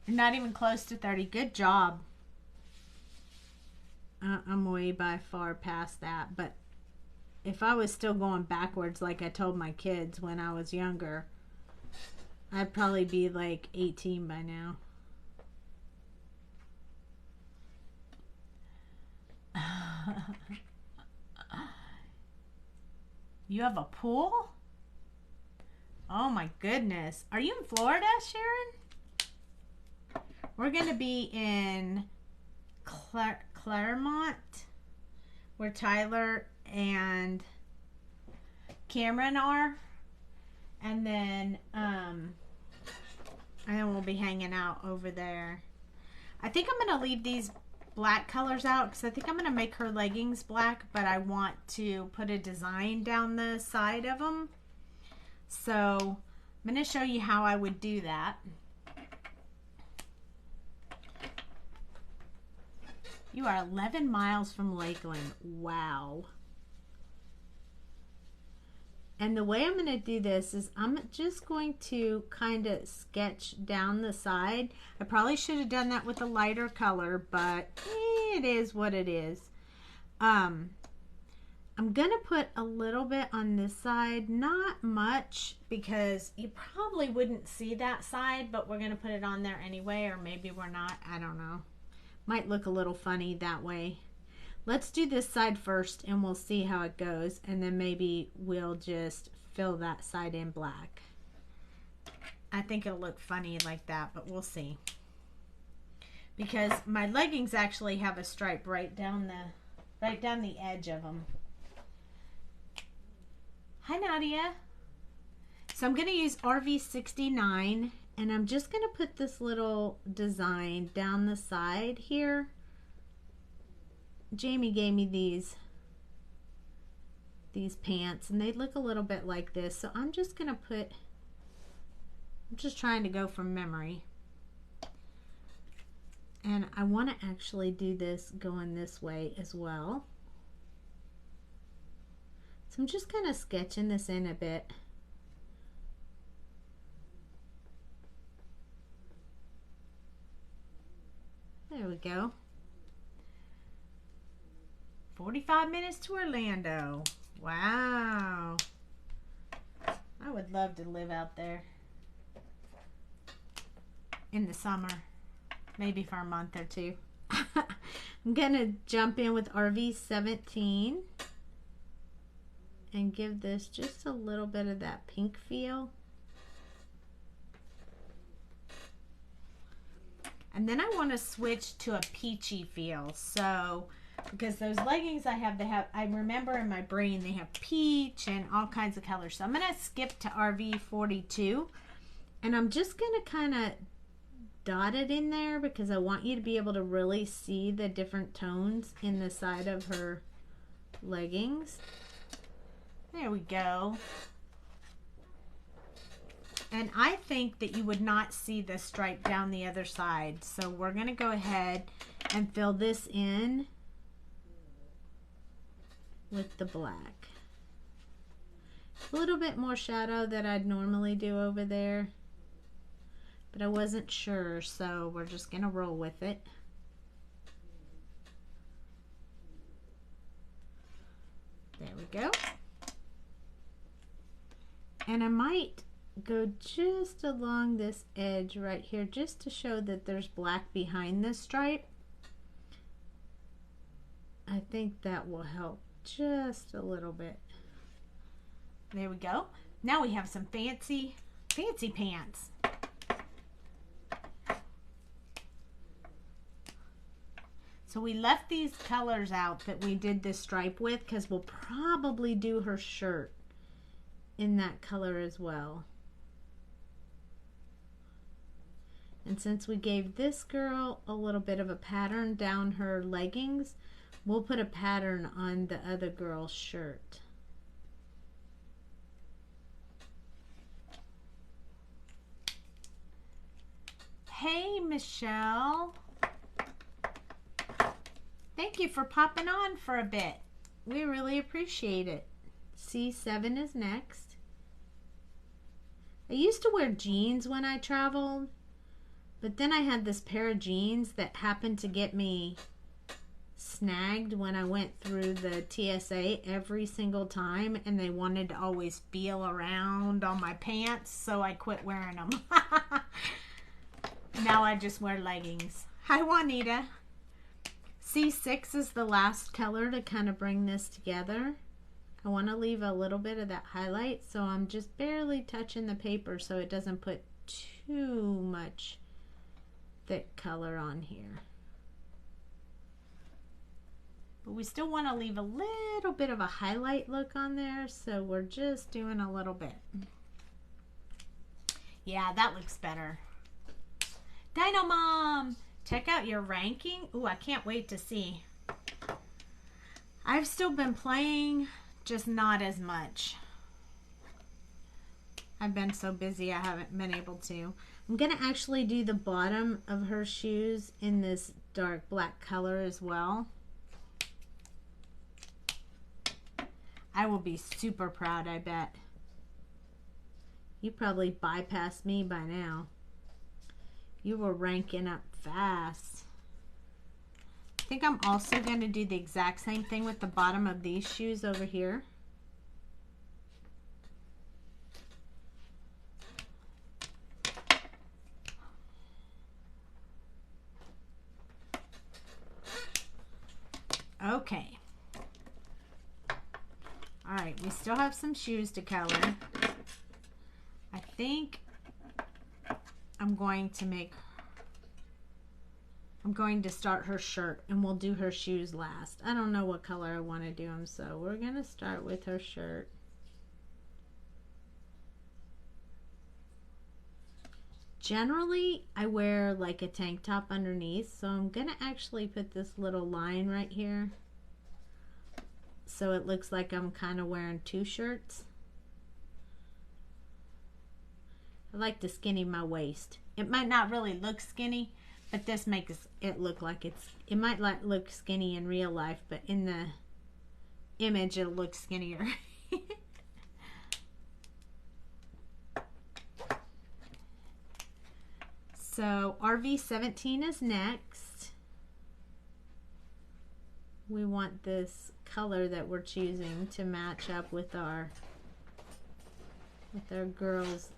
You're not even close to 30. Good job. I'm way by far past that. But if I was still going backwards like I told my kids when I was younger, I'd probably be like 18 by now. You have a pool? Oh my goodness. Are you in Florida, Sharon? We're going to be in Claremont, where Tyler and Cameron are. And then we'll be hanging out over there. I think I'm going to leave these black colors out because I think I'm going to make her leggings black, but I want to put a design down the side of them. So I'm going to show you how I would do that. You are 11 miles from Lakeland. Wow. And the way I'm going to do this is I'm just going to kind of sketch down the side. I probably should have done that with a lighter color, but it is what it is. I'm going to put a little bit on this side, not much, because you probably wouldn't see that side, but we're going to put it on there anyway, or maybe we're not. I don't know. Might look a little funny that way. Let's do this side first and we'll see how it goes, and then maybe we'll just fill that side in black. I think it'll look funny like that, but we'll see. Because my leggings actually have a stripe right down the edge of them. Hi Nadia. So I'm going to use RV69. And I'm just going to put this little design down the side here. Jamie gave me these pants, and they look a little bit like this. So I'm just going to put I'm just trying to go from memory. And I want to actually do this going this way as well. So I'm just kind of sketching this in a bit. There we go. 45 minutes to Orlando. Wow. I would love to live out there in the summer, maybe for a month or two. I'm gonna jump in with RV 17 and give this just a little bit of that pink feel. And then I want to switch to a peachy feel. So, because those leggings I have, I remember in my brain they have peach and all kinds of colors. So I'm going to skip to RV 42. And I'm just going to kind of dot it in there because I want you to be able to really see the different tones in the side of her leggings. There we go. And I think that you would not see the stripe down the other side. So we're going to go ahead and fill this in with the black. A little bit more shadow than I'd normally do over there. But I wasn't sure, so we're just going to roll with it. There we go. And I might go just along this edge right here just to show that there's black behind this stripe. I think that will help just a little bit. There we go. Now we have some fancy pants. So we left these colors out that we did this stripe with because we'll probably do her shirt in that color as well. And since we gave this girl a little bit of a pattern down her leggings, we'll put a pattern on the other girl's shirt. Hey, Michelle. Thank you for popping on for a bit. We really appreciate it. C7 is next. I used to wear jeans when I traveled. But then I had this pair of jeans that happened to get me snagged when I went through the TSA every single time, and they wanted to always feel around on my pants, so I quit wearing them. Now I just wear leggings. Hi, Juanita. C6 is the last color to kind of bring this together. I want to leave a little bit of that highlight, so I'm just barely touching the paper so it doesn't put too much thick color on here. But we still want to leave a little bit of a highlight look on there, so we're just doing a little bit. Yeah, that looks better. Dino Mom, check out your ranking. Ooh, I can't wait to see. I've still been playing, just not as much. I've been so busy I haven't been able to. I'm going to actually do the bottom of her shoes in this dark black color as well. I will be super proud, I bet. You probably bypassed me by now. You were ranking up fast. I think I'm also going to do the exact same thing with the bottom of these shoes over here. Okay. All right, we still have some shoes to color. I think I'm going to start her shirt and we'll do her shoes last. I don't know what color I want to do them, so we're going to start with her shirt. Generally, I wear like a tank top underneath, so I'm going to actually put this little line right here so it looks like I'm kind of wearing two shirts. I like to skinny my waist. It might not really look skinny, but this makes it look like it might look skinny in real life, but in the image it'll look skinnier. So RV17 is next. We want this color that we're choosing to match up with our girl's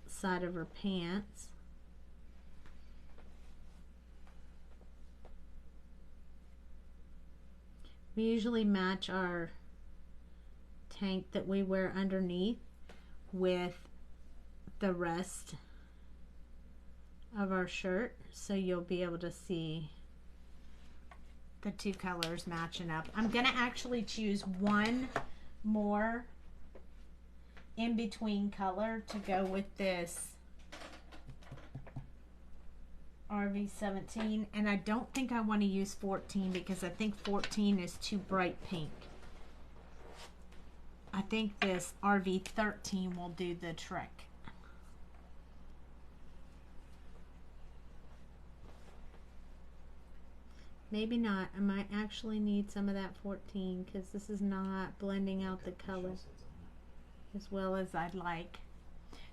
side of her pants. We usually match our tank that we wear underneath with the rest of our shirt, so you'll be able to see the two colors matching up. I'm gonna actually choose one more in between color to go with this RV17, and I don't think I want to use 14 because I think 14 is too bright pink. I think this RV13 will do the trick. Maybe not. I might actually need some of that 14 because this is not blending out the colors as well as I'd like.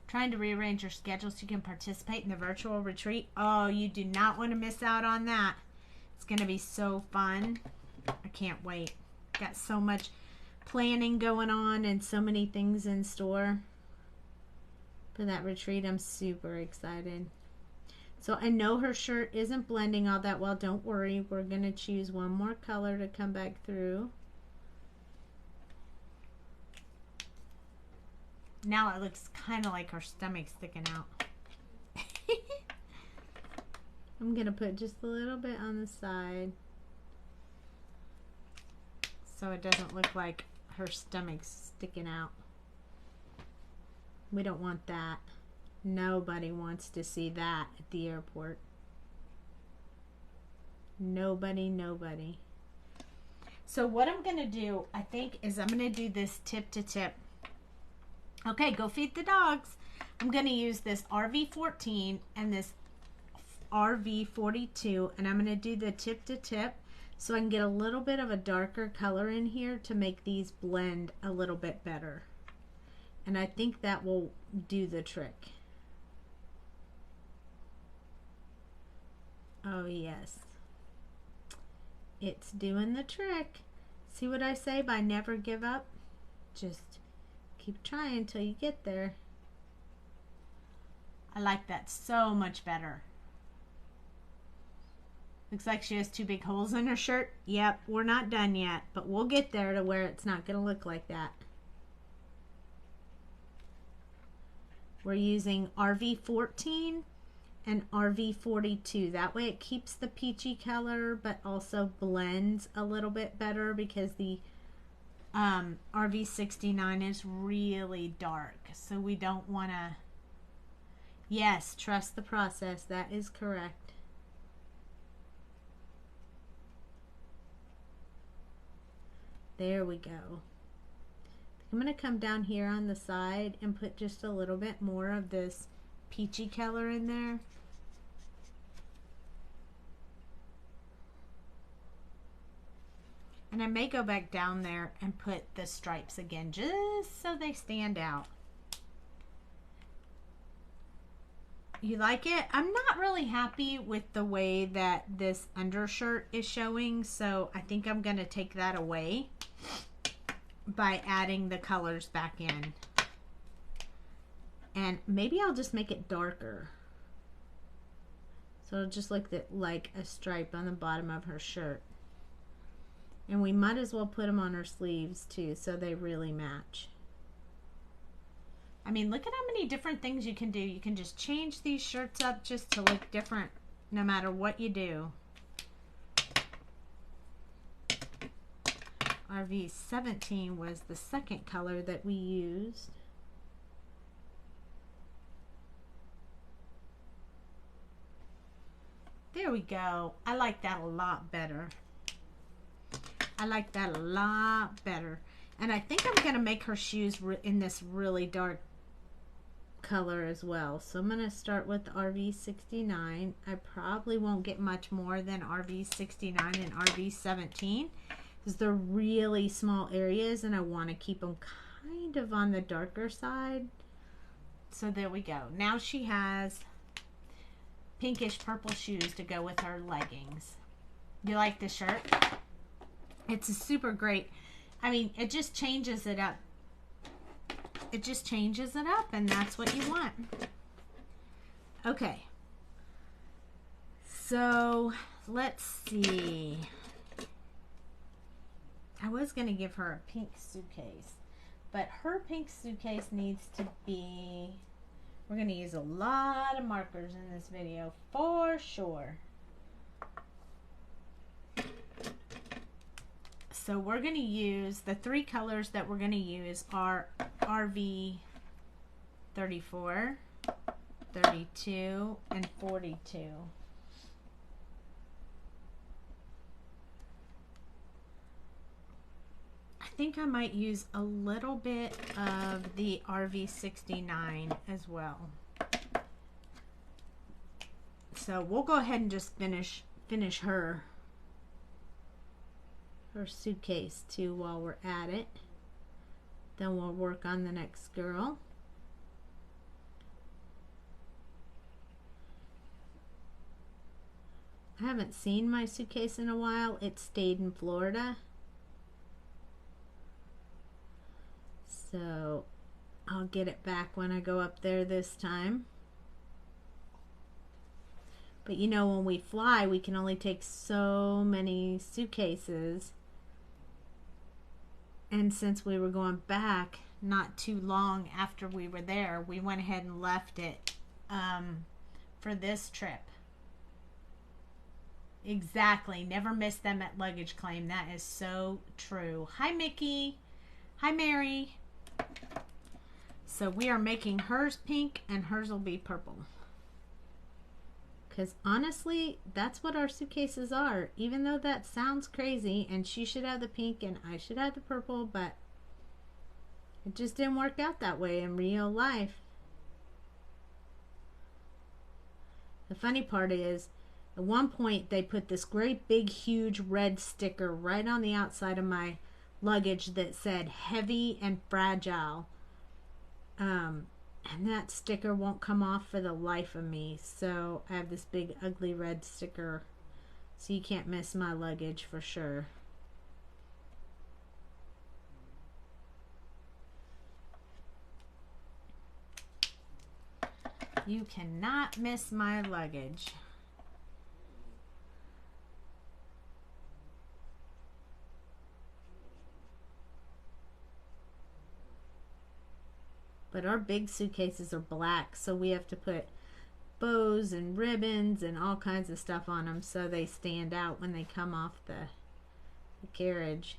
Trying to rearrange your schedule so you can participate in the virtual retreat. Oh, you do not want to miss out on that. It's going to be so fun. I can't wait. Got so much planning going on and so many things in store for that retreat. I'm super excited. So I know her shirt isn't blending all that well. Don't worry. We're going to choose one more color to come back through. Now it looks kind of like her stomach sticking out. I'm going to put just a little bit on the side so it doesn't look like her stomach's sticking out. We don't want that. Nobody wants to see that at the airport. Nobody, nobody. So what I'm going to do, I think, is I'm going to do this tip to tip. Okay, go feed the dogs. I'm going to use this RV14 and this RV42, and I'm going to do the tip to tip so I can get a little bit of a darker color in here to make these blend a little bit better. And I think that will do the trick. Oh yes, it's doing the trick. See what I say by never give up? Just keep trying until you get there. I like that so much better. Looks like she has two big holes in her shirt. Yep, we're not done yet, but we'll get there to where it's not going to look like that. We're using RV14 and RV42. That way it keeps the peachy color but also blends a little bit better because the RV69 is really dark, so we don't want to. Yes, trust the process. That is correct. There we go. I'm going to come down here on the side and put just a little bit more of this peachy color in there. And I may go back down there and put the stripes again just so they stand out. You like it? I'm not really happy with the way that this undershirt is showing, so I think I'm going to take that away by adding the colors back in. And maybe I'll just make it darker. So it'll just look like a stripe on the bottom of her shirt. And we might as well put them on her sleeves too, so they really match. I mean, look at how many different things you can do. You can just change these shirts up just to look different no matter what you do. RV17 was the second color that we used. There we go. I like that a lot better. I like that a lot better. And I think I'm going to make her shoes in this really dark color as well. So I'm going to start with RV69. I probably won't get much more than RV69 and RV17 because they're really small areas and I want to keep them kind of on the darker side. So there we go. Now she has pinkish purple shoes to go with her leggings. You like the shirt? It's a super great. I mean, it just changes it up. It just changes it up, and that's what you want. Okay. So, let's see. I was going to give her a pink suitcase, but her pink suitcase needs to be, we're going to use a lot of markers in this video for sure. So we're going to use, the three colors that we're going to use are RV 34, 32, and 42. I think I might use a little bit of the RV 69 as well. So we'll go ahead and just finish her suitcase too while we're at it. Then we'll work on the next girl. I haven't seen my suitcase in a while. It stayed in Florida. So I'll get it back when I go up there this time. But you know, when we fly, we can only take so many suitcases. And since we were going back not too long after we were there, we went ahead and left it for this trip. Exactly. Never miss them at luggage claim. That is so true. Hi, Mickey. Hi, Mary. So we are making hers pink and hers will be purple. Because honestly, that's what our suitcases are. Even though that sounds crazy and she should have the pink and I should have the purple, but it just didn't work out that way in real life. The funny part is, at one point they put this great big huge red sticker right on the outside of my luggage that said heavy and fragile. And that sticker won't come off for the life of me. So I have this big ugly red sticker. So you can't miss my luggage for sure. You cannot miss my luggage. But our big suitcases are black, so we have to put bows and ribbons and all kinds of stuff on them so they stand out when they come off the carriage.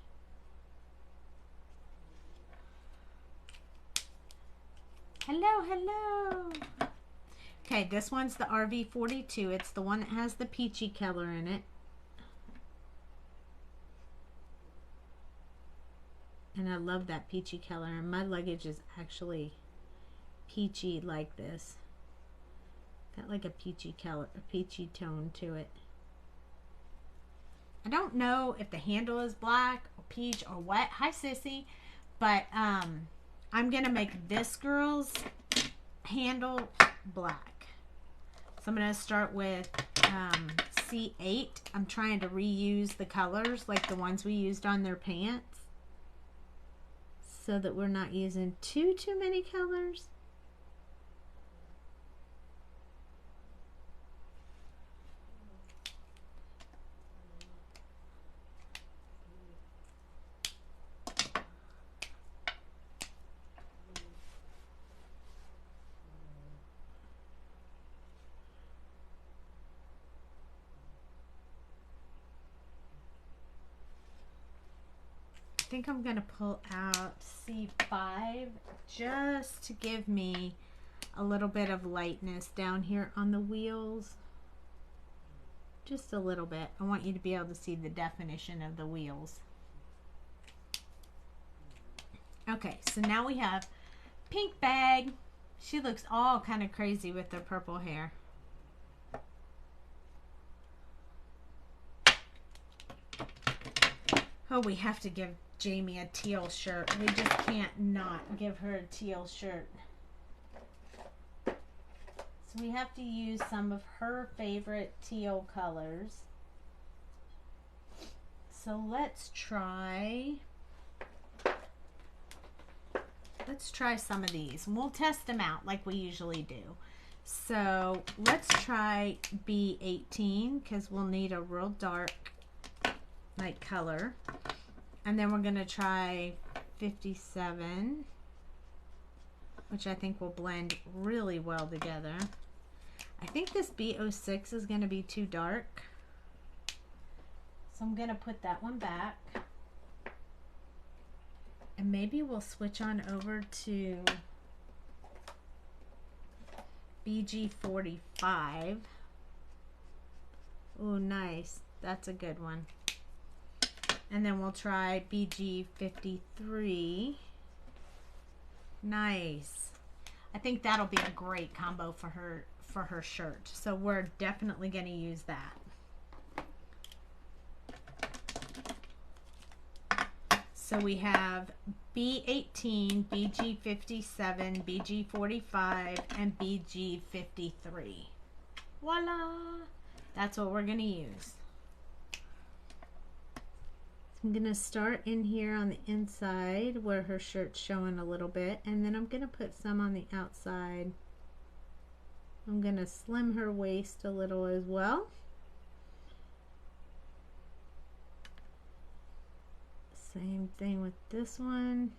Hello, hello. Okay, this one's the RV42. It's the one that has the peachy color in it. And I love that peachy color, and my luggage is actually peachy like this. Got like a peachy color, a peachy tone to it. I don't know if the handle is black or peach or what. Hi, Sissy. But I'm gonna make this girl's handle black. So I'm gonna start with C8. I'm trying to reuse the colors like the ones we used on their pants, so that we're not using too many colors. I think I'm going to pull out C5 just to give me a little bit of lightness down here on the wheels. Just a little bit. I want you to be able to see the definition of the wheels. Okay, so now we have pink bag. She looks all kind of crazy with her purple hair. Oh, we have to give Jamie a teal shirt. We just can't not give her a teal shirt. So we have to use some of her favorite teal colors. So let's try some of these. And we'll test them out like we usually do. So let's try B18 because we'll need a real dark light color. And then we're going to try 57, which I think will blend really well together. I think this B06 is going to be too dark. So I'm going to put that one back. And maybe we'll switch on over to BG45. Oh, nice. That's a good one. And then we'll try BG53. Nice. I think that'll be a great combo for her shirt. So we're definitely going to use that. So we have B18, BG57, BG45, and BG53. Voila! That's what we're going to use. I'm going to start in here on the inside where her shirt's showing a little bit, and then I'm going to put some on the outside. I'm going to slim her waist a little as well. Same thing with this one.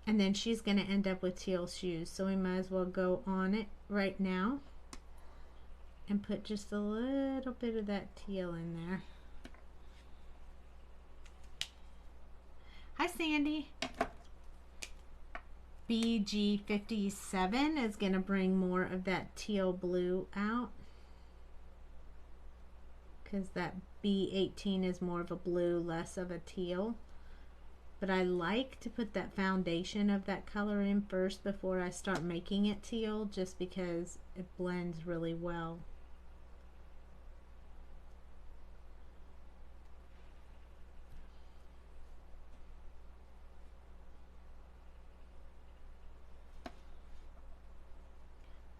And then she's going to end up with teal shoes, so we might as well go on it right now and put just a little bit of that teal in there. Hi, Sandy. BG57 is going to bring more of that teal blue out because that B18 is more of a blue, less of a teal. But I like to put that foundation of that color in first before I start making it teal, just because it blends really well.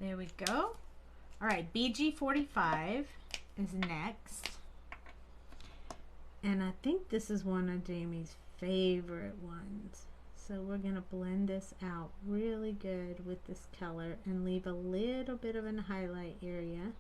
There we go. All right, BG45 is next. And I think this is one of Jamie's favorite ones. So we're going to blend this out really good with this color and leave a little bit of a highlight area.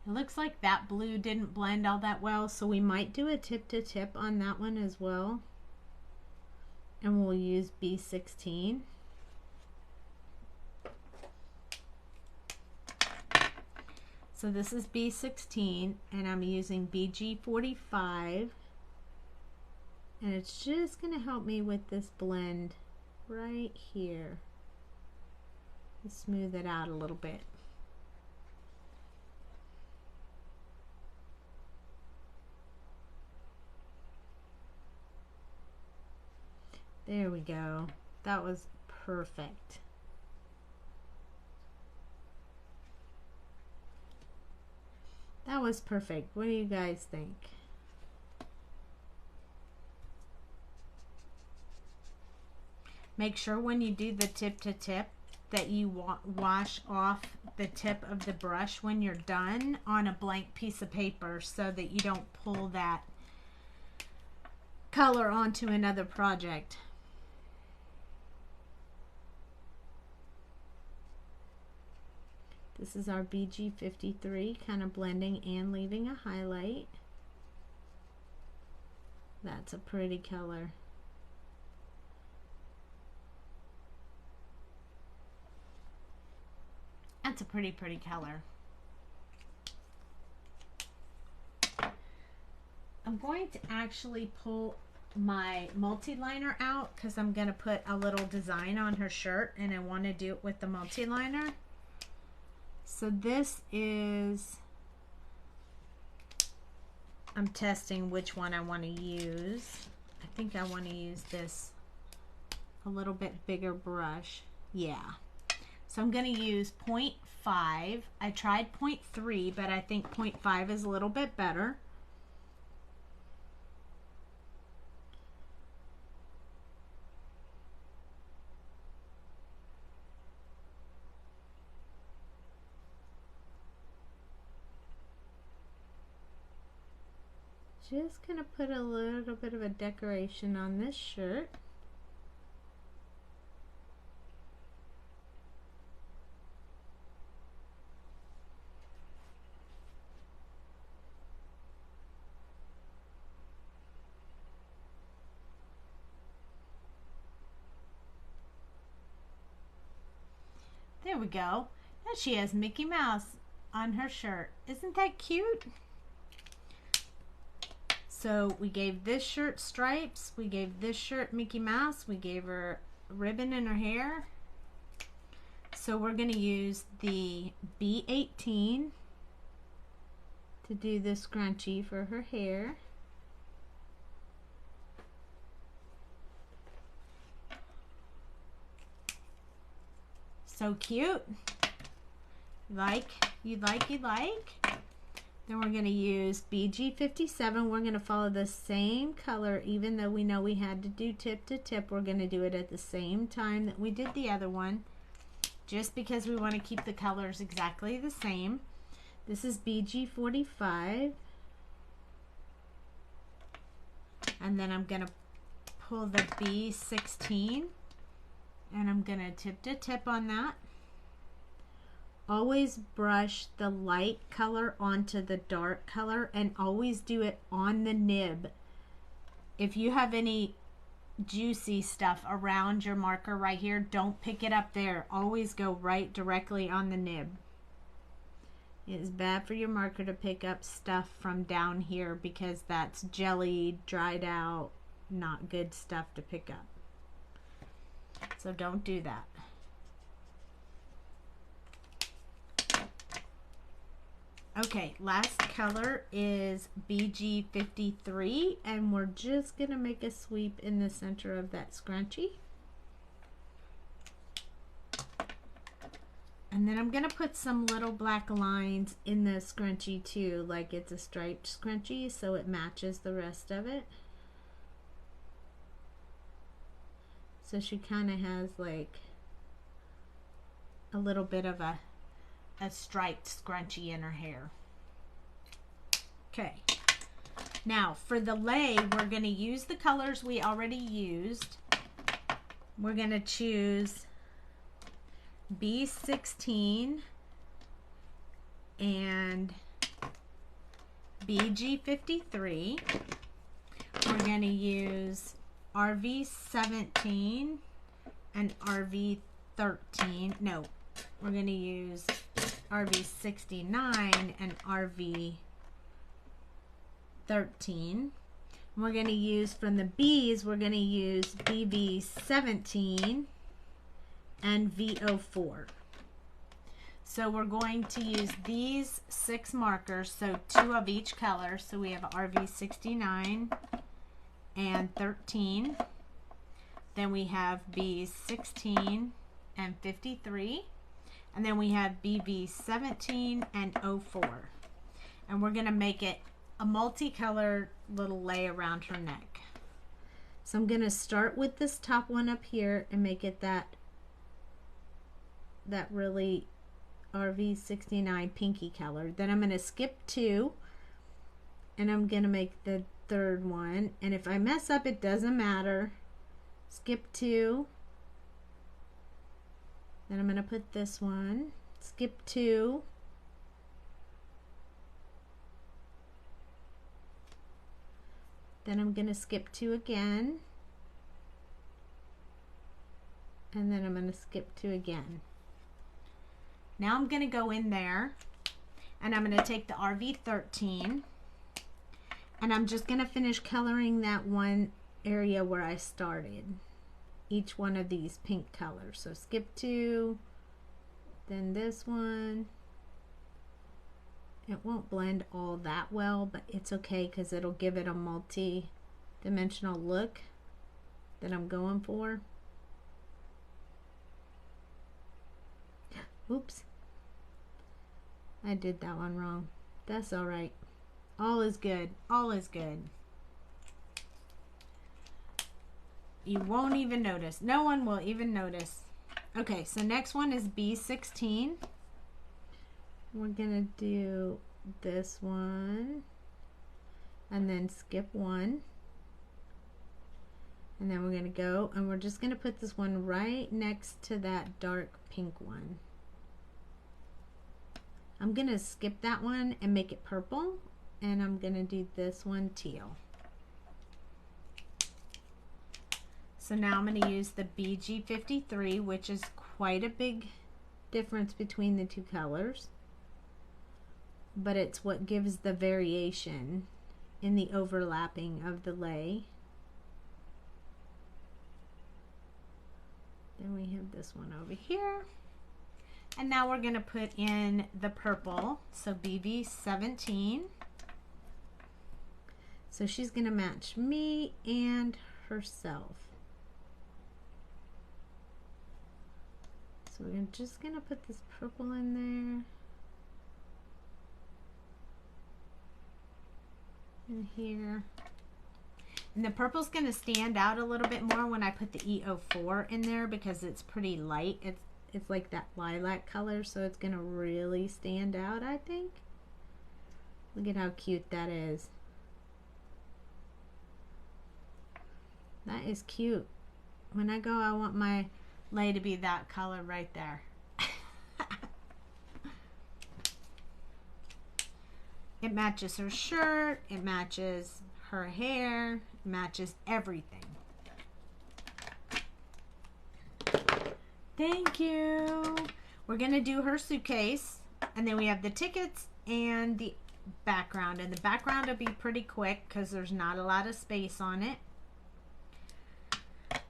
It looks like that blue didn't blend all that well, so we might do a tip to tip on that one as well. And we'll use B16. So this is B16 and I'm using BG45. And it's just going to help me with this blend right here. Smooth it out a little bit. There we go. That was perfect. That was perfect. What do you guys think? Make sure when you do the tip to tip that you wash off the tip of the brush when you're done on a blank piece of paper so that you don't pull that color onto another project. This is our BG53, kind of blending and leaving a highlight. That's a pretty color. That's a pretty color. I'm going to actually pull my multi-liner out because I'm going to put a little design on her shirt and I want to do it with the multi-liner. So this is I'm testing which one I want to use. I think I want to use this a little bit bigger brush. Yeah. So I'm going to use 0.5. I tried 0.3, but I think 0.5 is a little bit better. Just gonna put a little bit of a decoration on this shirt. There we go. Now she has Mickey Mouse on her shirt. Isn't that cute? So we gave this shirt stripes, we gave this shirt Mickey Mouse, we gave her ribbon in her hair. So we're going to use the B18 to do the scrunchie for her hair. So cute. You like. Then we're going to use BG57. We're going to follow the same color, even though we know we had to do tip to tip. We're going to do it at the same time that we did the other one, just because we want to keep the colors exactly the same. This is BG45. And then I'm going to pull the B16, and I'm going to tip to tip on that. Always brush the light color onto the dark color, and always do it on the nib. If you have any juicy stuff around your marker right here, don't pick it up there. Always go right directly on the nib. It is bad for your marker to pick up stuff from down here because that's jelly, dried out, not good stuff to pick up. So don't do that. Okay, last color is BG53, and we're just going to make a sweep in the center of that scrunchie. And then I'm going to put some little black lines in the scrunchie too, like it's a striped scrunchie, so it matches the rest of it. So she kind of has like a little bit of a striped scrunchie in her hair. Okay, now for the lei, we're going to use the colors we already used. We're going to choose B16 and BG53. We're going to use RV17 and RV13. No, we're going to use RV69 and RV13. We're going to use from the B's, we're going to use BV17 and VO4. So we're going to use these 6 markers, so 2 of each color. So we have RV69 and 13. Then we have B16 and 53. And then we have BV17 and 04. And we're going to make it a multicolored little lei around her neck. So I'm going to start with this top one up here and make it that really RV69 pinky color. Then I'm going to skip 2 and I'm going to make the 3rd one. And if I mess up, it doesn't matter. Skip 2. Then I'm going to put this one, skip 2, then I'm going to skip 2 again, and then I'm going to skip 2 again. Now I'm going to go in there, and I'm going to take the RV13, and I'm just going to finish coloring that one area where I started. Each one of these pink colors. So skip 2, then this one, It won't blend all that well, but it's okay because it'll give it a multi-dimensional look that I'm going for. Oops. I did that one wrong. That's all right. All is good. All is good. You won't even notice. No one will even notice. Okay, so next one is B16. We're gonna do this one and then skip one, and then we're gonna go and we're just gonna put this one right next to that dark pink one. I'm gonna skip that one and make it purple, and I'm gonna do this one teal. So now I'm gonna use the BG53, which is quite a big difference between the two colors, but it's what gives the variation in the overlapping of the lay. Then we have this one over here. And now we're going to put in the purple, so BV17. So she's going to match me and herself. So we're just going to put this purple in there. In here. And the purple's going to stand out a little bit more when I put the E04 in there because it's pretty light. It's like that lilac color, so it's going to really stand out, I think. Look at how cute that is. That is cute. When I go, I want my lay to be that color right there. It matches her shirt, it matches her hair, it matches everything. Thank you. We're going to do her suitcase, and then we have the tickets and the background. And the background will be pretty quick because there's not a lot of space on it.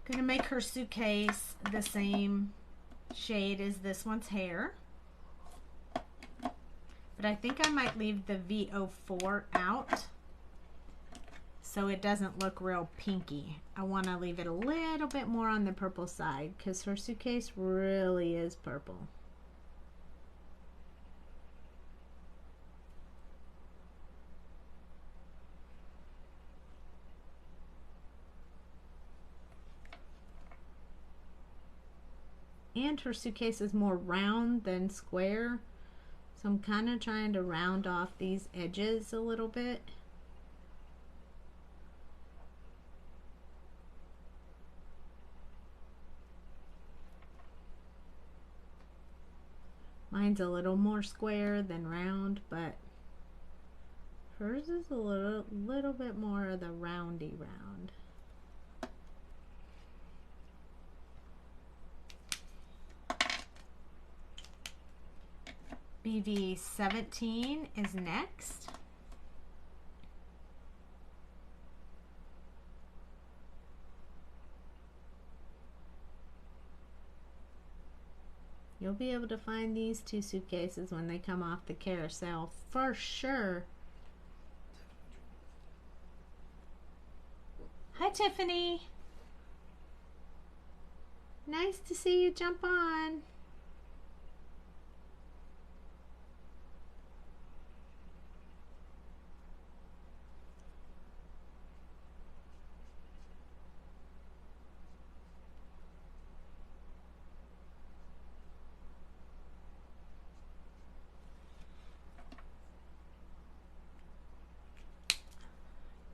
Going to make her suitcase the same shade as this one's hair. But I think I might leave the V04 out so it doesn't look real pinky. I want to leave it a little bit more on the purple side because her suitcase really is purple. And her suitcase is more round than square, so I'm kind of trying to round off these edges a little bit. Mine's a little more square than round, but hers is a little bit more of the roundy round. BV17 is next. You'll be able to find these two suitcases when they come off the carousel for sure. Hi, Tiffany. Nice to see you jump on.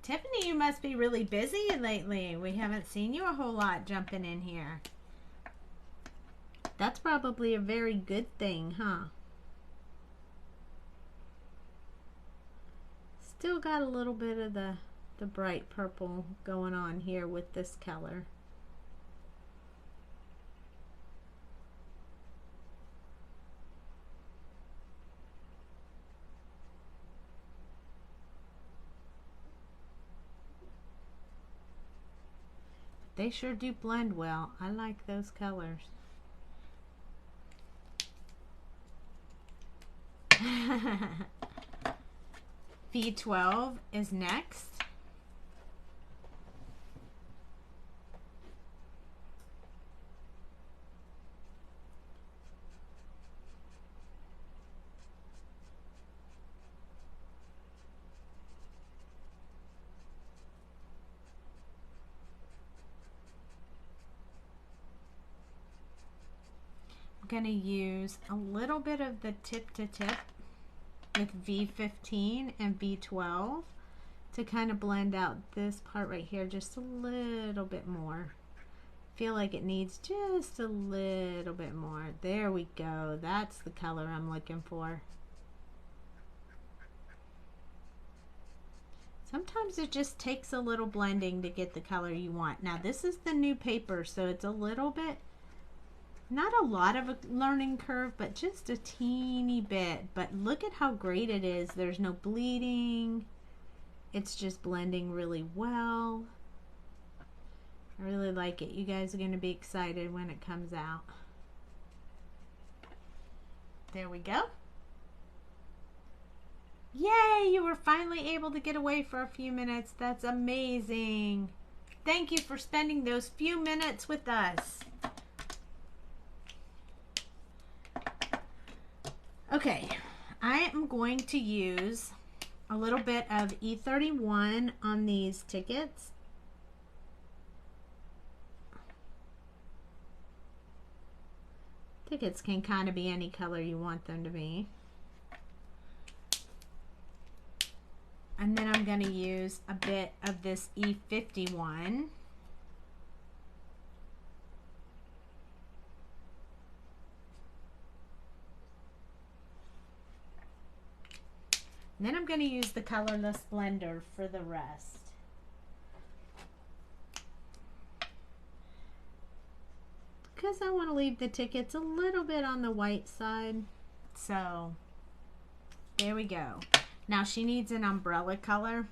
Tiffany, you must be really busy lately. We haven't seen you a whole lot jumping in here. That's probably a very good thing, huh? Still got a little bit of the bright purple going on here with this color. They sure do blend well. I like those colors. V12 is next. I'm going to use a little bit of the tip to tip with V15 and V12 to kind of blend out this part right here just a little bit more. Feel like it needs just a little bit more. There we go. That's the color I'm looking for. Sometimes it just takes a little blending to get the color you want. Now this is the new paper, so it's a little bit, not a lot of a learning curve, but just a teeny bit. But look at how great it is. There's no bleeding. It's just blending really well. I really like it. You guys are going to be excited when it comes out. There we go. Yay! You were finally able to get away for a few minutes. That's amazing. Thank you for spending those few minutes with us. Okay, I am going to use a little bit of E31 on these tickets. Tickets can kind of be any color you want them to be. And then I'm going to use a bit of this E51. And then I'm going to use the colorless blender for the rest. Because I want to leave the tickets a little bit on the white side. So there we go. Now she needs an umbrella color.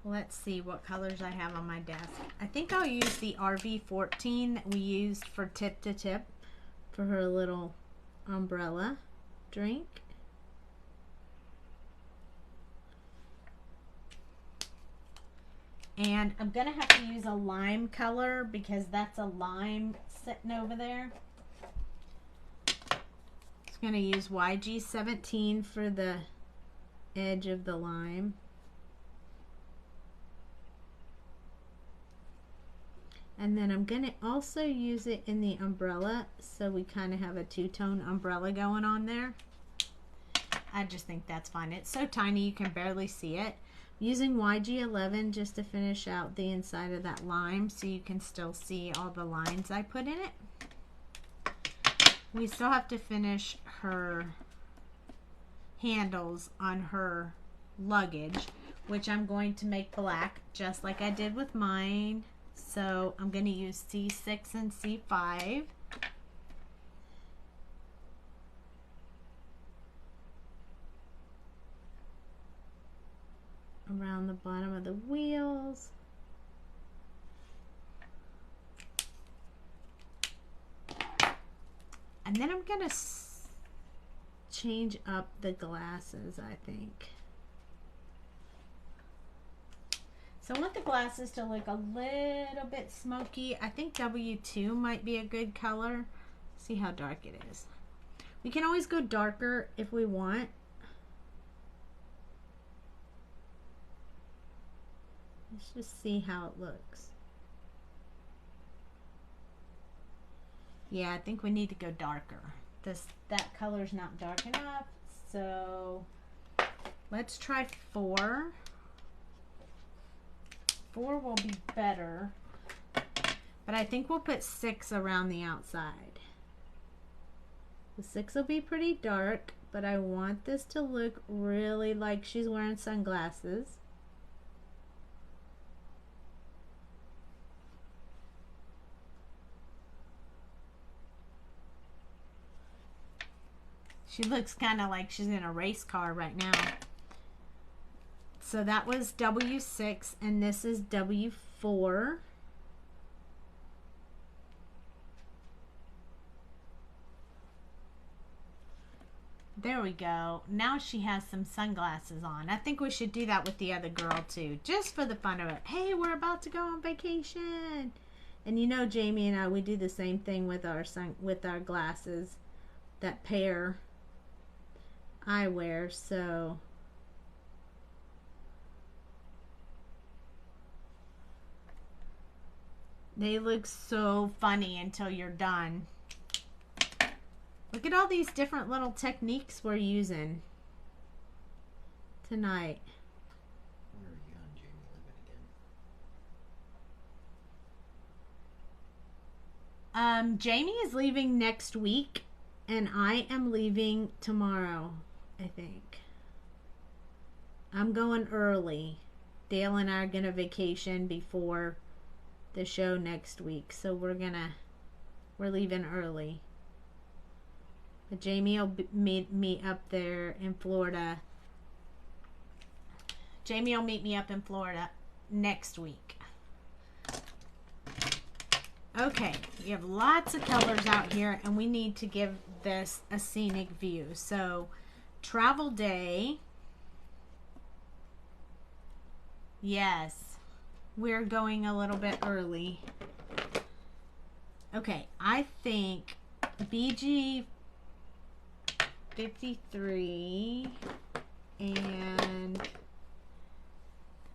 Let's see what colors I have on my desk. I think I'll use the RV14 that we used for tip to tip for her little umbrella drink. And I'm gonna have to use a lime color because that's a lime sitting over there. Just gonna use YG17 for the edge of the lime. And then I'm gonna also use it in the umbrella, so we kind of have a two-tone umbrella going on there. I just think that's fine. It's so tiny you can barely see it. I'm using YG11 just to finish out the inside of that lime so you can still see all the lines I put in it. We still have to finish her handles on her luggage, which I'm going to make black just like I did with mine. So I'm going to use C6 and C5. Around the bottom of the wheels. And then I'm going to change up the glasses, I think. So I want the glasses to look a little bit smoky. I think W2 might be a good color. See how dark it is. We can always go darker if we want. Let's just see how it looks. Yeah, I think we need to go darker. That color's not dark enough. So let's try 4. 4 will be better. But I think we'll put 6 around the outside. The 6 will be pretty dark, but I want this to look really like she's wearing sunglasses. She looks kind of like she's in a race car right now. So that was W6 and this is W4. There we go. Now she has some sunglasses on. I think we should do that with the other girl too, just for the fun of it. Hey, we're about to go on vacation. And you know, Jamie and I, we do the same thing with our glasses that pair eyewear. So they look so funny until you're done. Look at all these different little techniques we're using tonight. Where are you and Jamie living again? Jamie is leaving next week, and I am leaving tomorrow, I think. I'm going early. Dale and I are gonna vacation before the show next week, so we're leaving early. But Jamie will meet me up there in Florida. Jamie will meet me up in Florida next week. Okay, we have lots of colors out here, and we need to give this a scenic view. So, travel day. Yes, we're going a little bit early. Okay, I think BG 53, and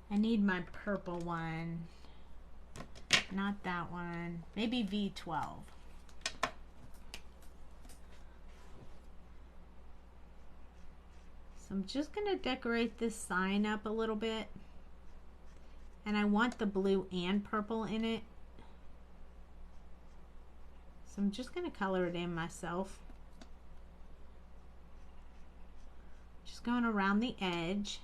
I need my purple one. Not that one. Maybe V12. So I'm just going to decorate this sign up a little bit. And I want the blue and purple in it. So I'm just going to color it in myself. Just going around the edge.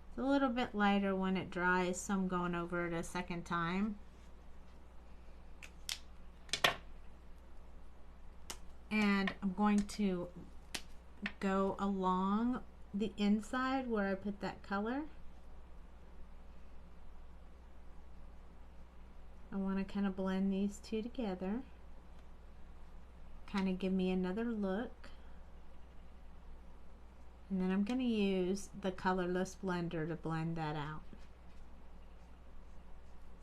It's a little bit lighter when it dries, so I'm going over it a second time. And I'm going to go along the inside where I put that color. I want to kind of blend these two together. Kind of give me another look. And then I'm going to use the colorless blender to blend that out.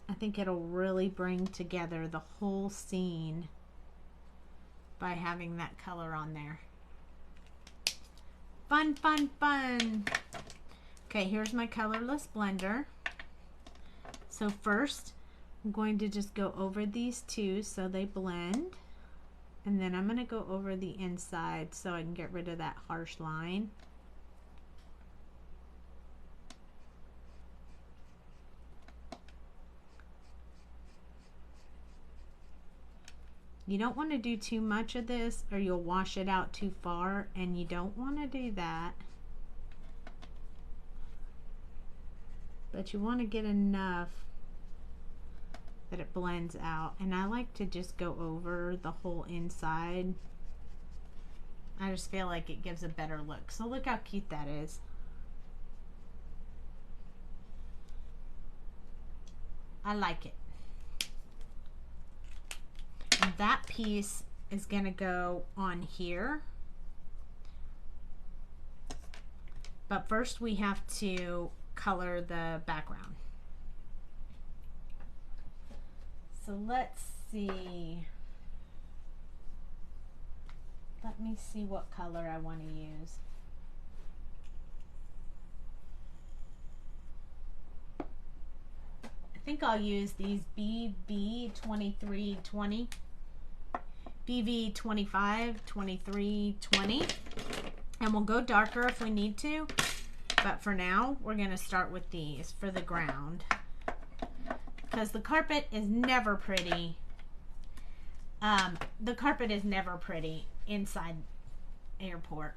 I think it'll really bring together the whole scene by having that color on there. Fun, fun, fun. Okay, here's my colorless blender. So first, I'm going to just go over these two so they blend. And then I'm going to go over the inside so I can get rid of that harsh line. You don't want to do too much of this or you'll wash it out too far, and you don't want to do that. But you want to get enough that it blends out. And I like to just go over the whole inside. I just feel like it gives a better look. So look how cute that is. I like it. And that piece is going to go on here. But first we have to color the background. So let's see. Let me see what color I want to use. I think I'll use these BB2320, BV252320, and we'll go darker if we need to. But for now, we're going to start with these for the ground. Because the carpet is never pretty. The carpet is never pretty inside airport.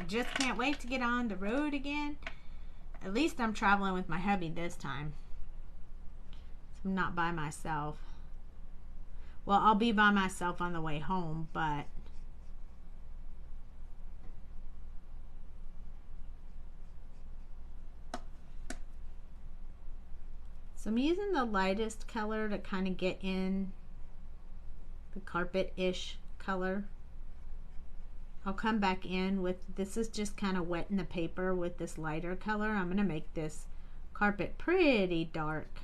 Just can't wait to get on the road again. At least I'm traveling with my hubby this time. So I'm not by myself. Well, I'll be by myself on the way home, but So I'm using the lightest color to kind of get in the carpet-ish color. I'll come back in with, this is just kind of wet in the paper with this lighter color. I'm going to make this carpet pretty dark.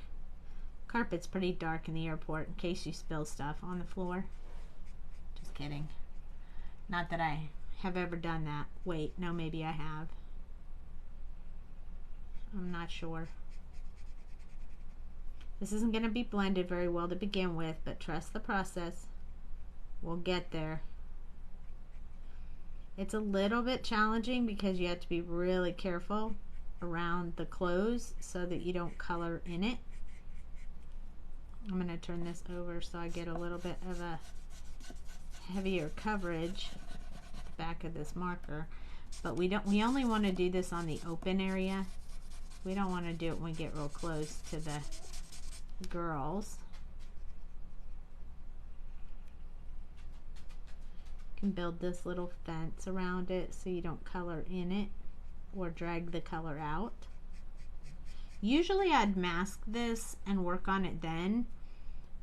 Carpet's pretty dark in the airport in case you spill stuff on the floor. Just kidding. Not that I have ever done that. Wait, no, maybe I have. I'm not sure. This isn't going to be blended very well to begin with, but trust the process. We'll get there. It's a little bit challenging because you have to be really careful around the clothes so that you don't color in it. I'm going to turn this over so I get a little bit of a heavier coverage at the back of this marker. But we only want to do this on the open area. We don't want to do it when we get real close to the girls. Build this little fence around it so you don't color in it or drag the color out. Usually I'd mask this and work on it then,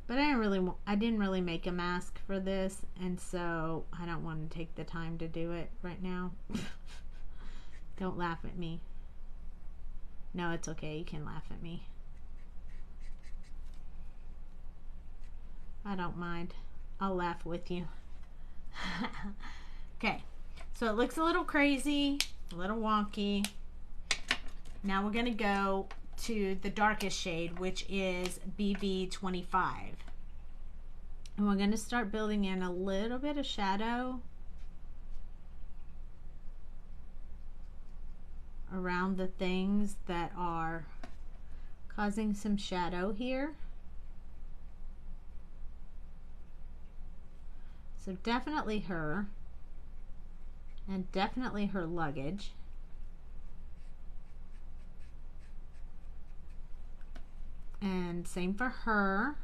but I didn't really make a mask for this, and so I don't want to take the time to do it right now. Don't laugh at me. No, it's okay, you can laugh at me. I don't mind. I'll laugh with you. Okay, so it looks a little crazy, a little wonky. Now we're going to go to the darkest shade, which is BB25. And we're going to start building in a little bit of shadow around the things that are causing some shadow here. So definitely her, and definitely her luggage. And same for her.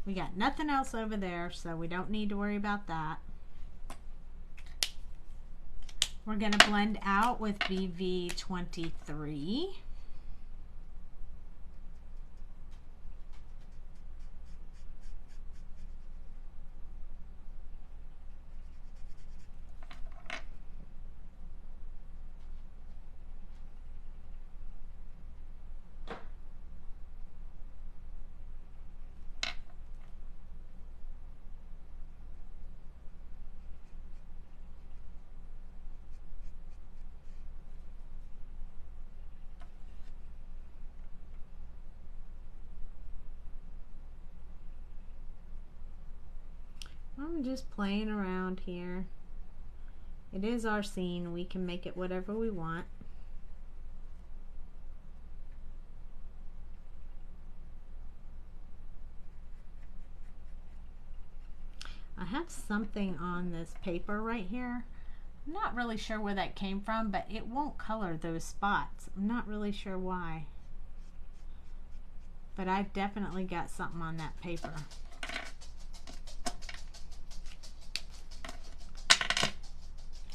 We got nothing else over there, so we don't need to worry about that. We're going to blend out with BV23. I'm just playing around here. It is our scene. We can make it whatever we want. I have something on this paper right here. I'm not really sure where that came from, but it won't color those spots. I'm not really sure why. But I've definitely got something on that paper.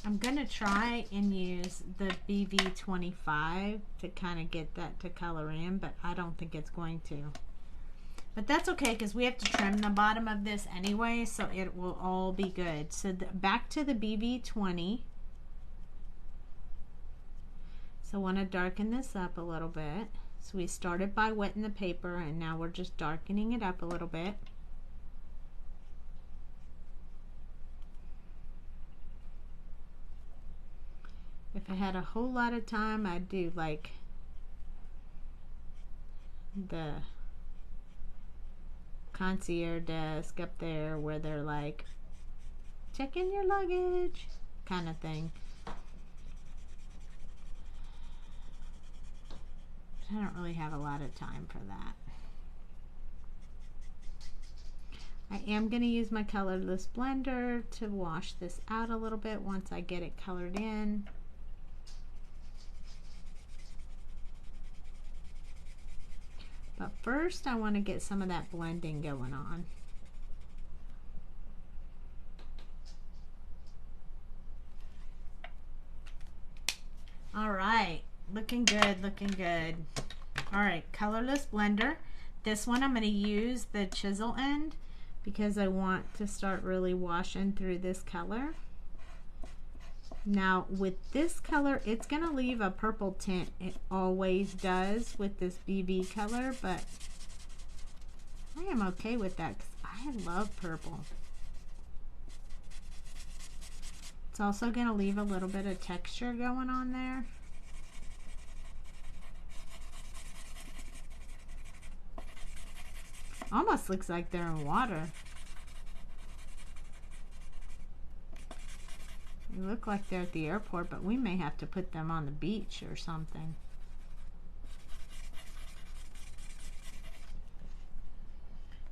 I'm going to try and use the BV25 to kind of get that to color in, but I don't think it's going to. But that's okay because we have to trim the bottom of this anyway, so it will all be good. So back to the BV20. So I want to darken this up a little bit. So we started by wetting the paper and now we're just darkening it up a little bit. If I had a whole lot of time, I'd do like the concierge desk up there where they're like, check in your luggage kind of thing. I don't really have a lot of time for that. I am going to use my colorless blender to wash this out a little bit once I get it colored in. But first I want to get some of that blending going on. All right, looking good, looking good. All right, colorless blender. This one I'm going to use the chisel end because I want to start really washing through this color. Now with this color, it's going to leave a purple tint. It always does with this BB color, but I am okay with that because I love purple. It's also going to leave a little bit of texture going on there. Almost looks like they're in water. They look like they're at the airport, but we may have to put them on the beach or something.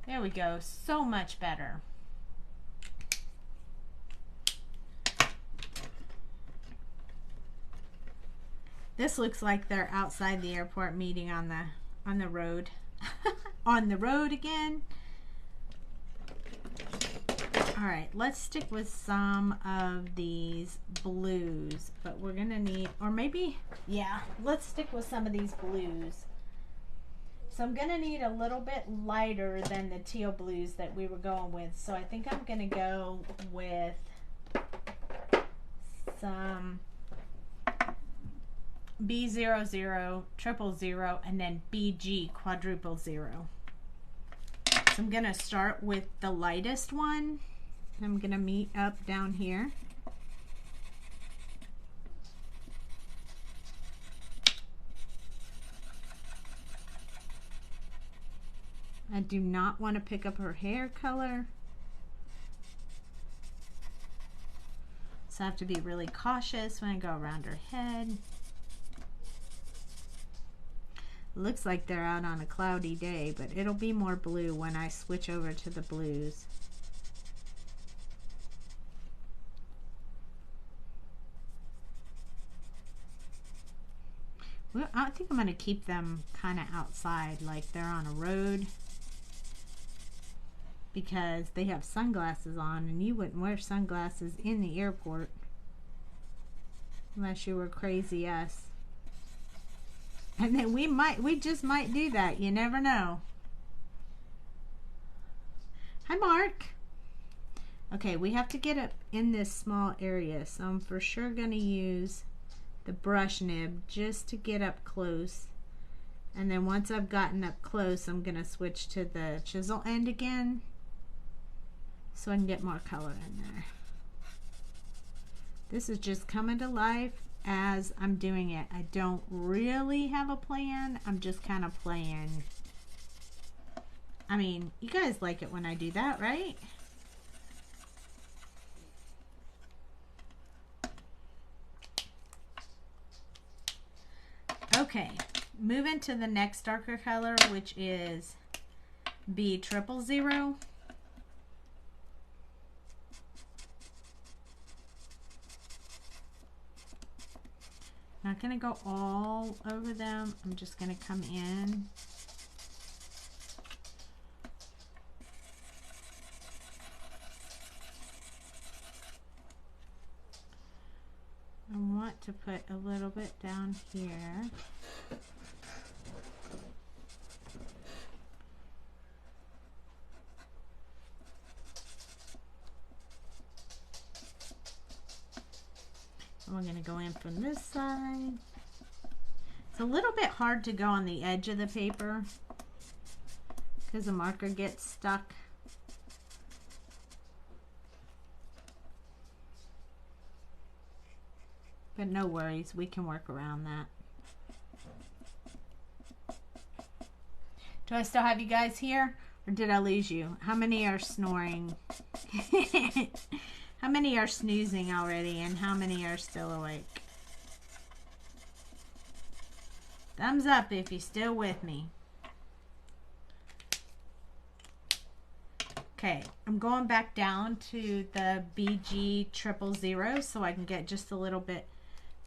There we go. So much better. This looks like they're outside the airport meeting on the road. On the road again. All right, let's stick with some of these blues, but we're gonna need, or maybe, yeah, let's stick with some of these blues. So I'm gonna need a little bit lighter than the teal blues that we were going with. So I think I'm gonna go with some B00, 000, and then BG quadruple 0. So I'm gonna start with the lightest one. I'm gonna meet up down here. I do not want to pick up her hair color. So I have to be really cautious when I go around her head. Looks like they're out on a cloudy day, but it'll be more blue when I switch over to the blues. Well, I think I'm going to keep them kind of outside, like they're on a road, because they have sunglasses on, and you wouldn't wear sunglasses in the airport unless you were crazy us. And then we just might do that. You never know. Hi, Mark. Okay, we have to get up in this small area, so I'm for sure going to use the brush nib just to get up close. And then once I've gotten up close, I'm going to switch to the chisel end again so I can get more color in there. This is just coming to life as I'm doing it. I don't really have a plan. I'm just kind of playing. I mean, you guys like it when I do that, right? Okay, moving to the next darker color, which is B000. Not going to go all over them. I'm just going to come in. I want to put a little bit down here. We're going to go in from this side. It's a little bit hard to go on the edge of the paper because the marker gets stuck. But no worries, we can work around that. Do I still have you guys here, or did I lose you? How many are snoring? How many are snoozing already, and how many are still awake? Thumbs up if you're still with me. Okay, I'm going back down to the BG 000 so I can get just a little bit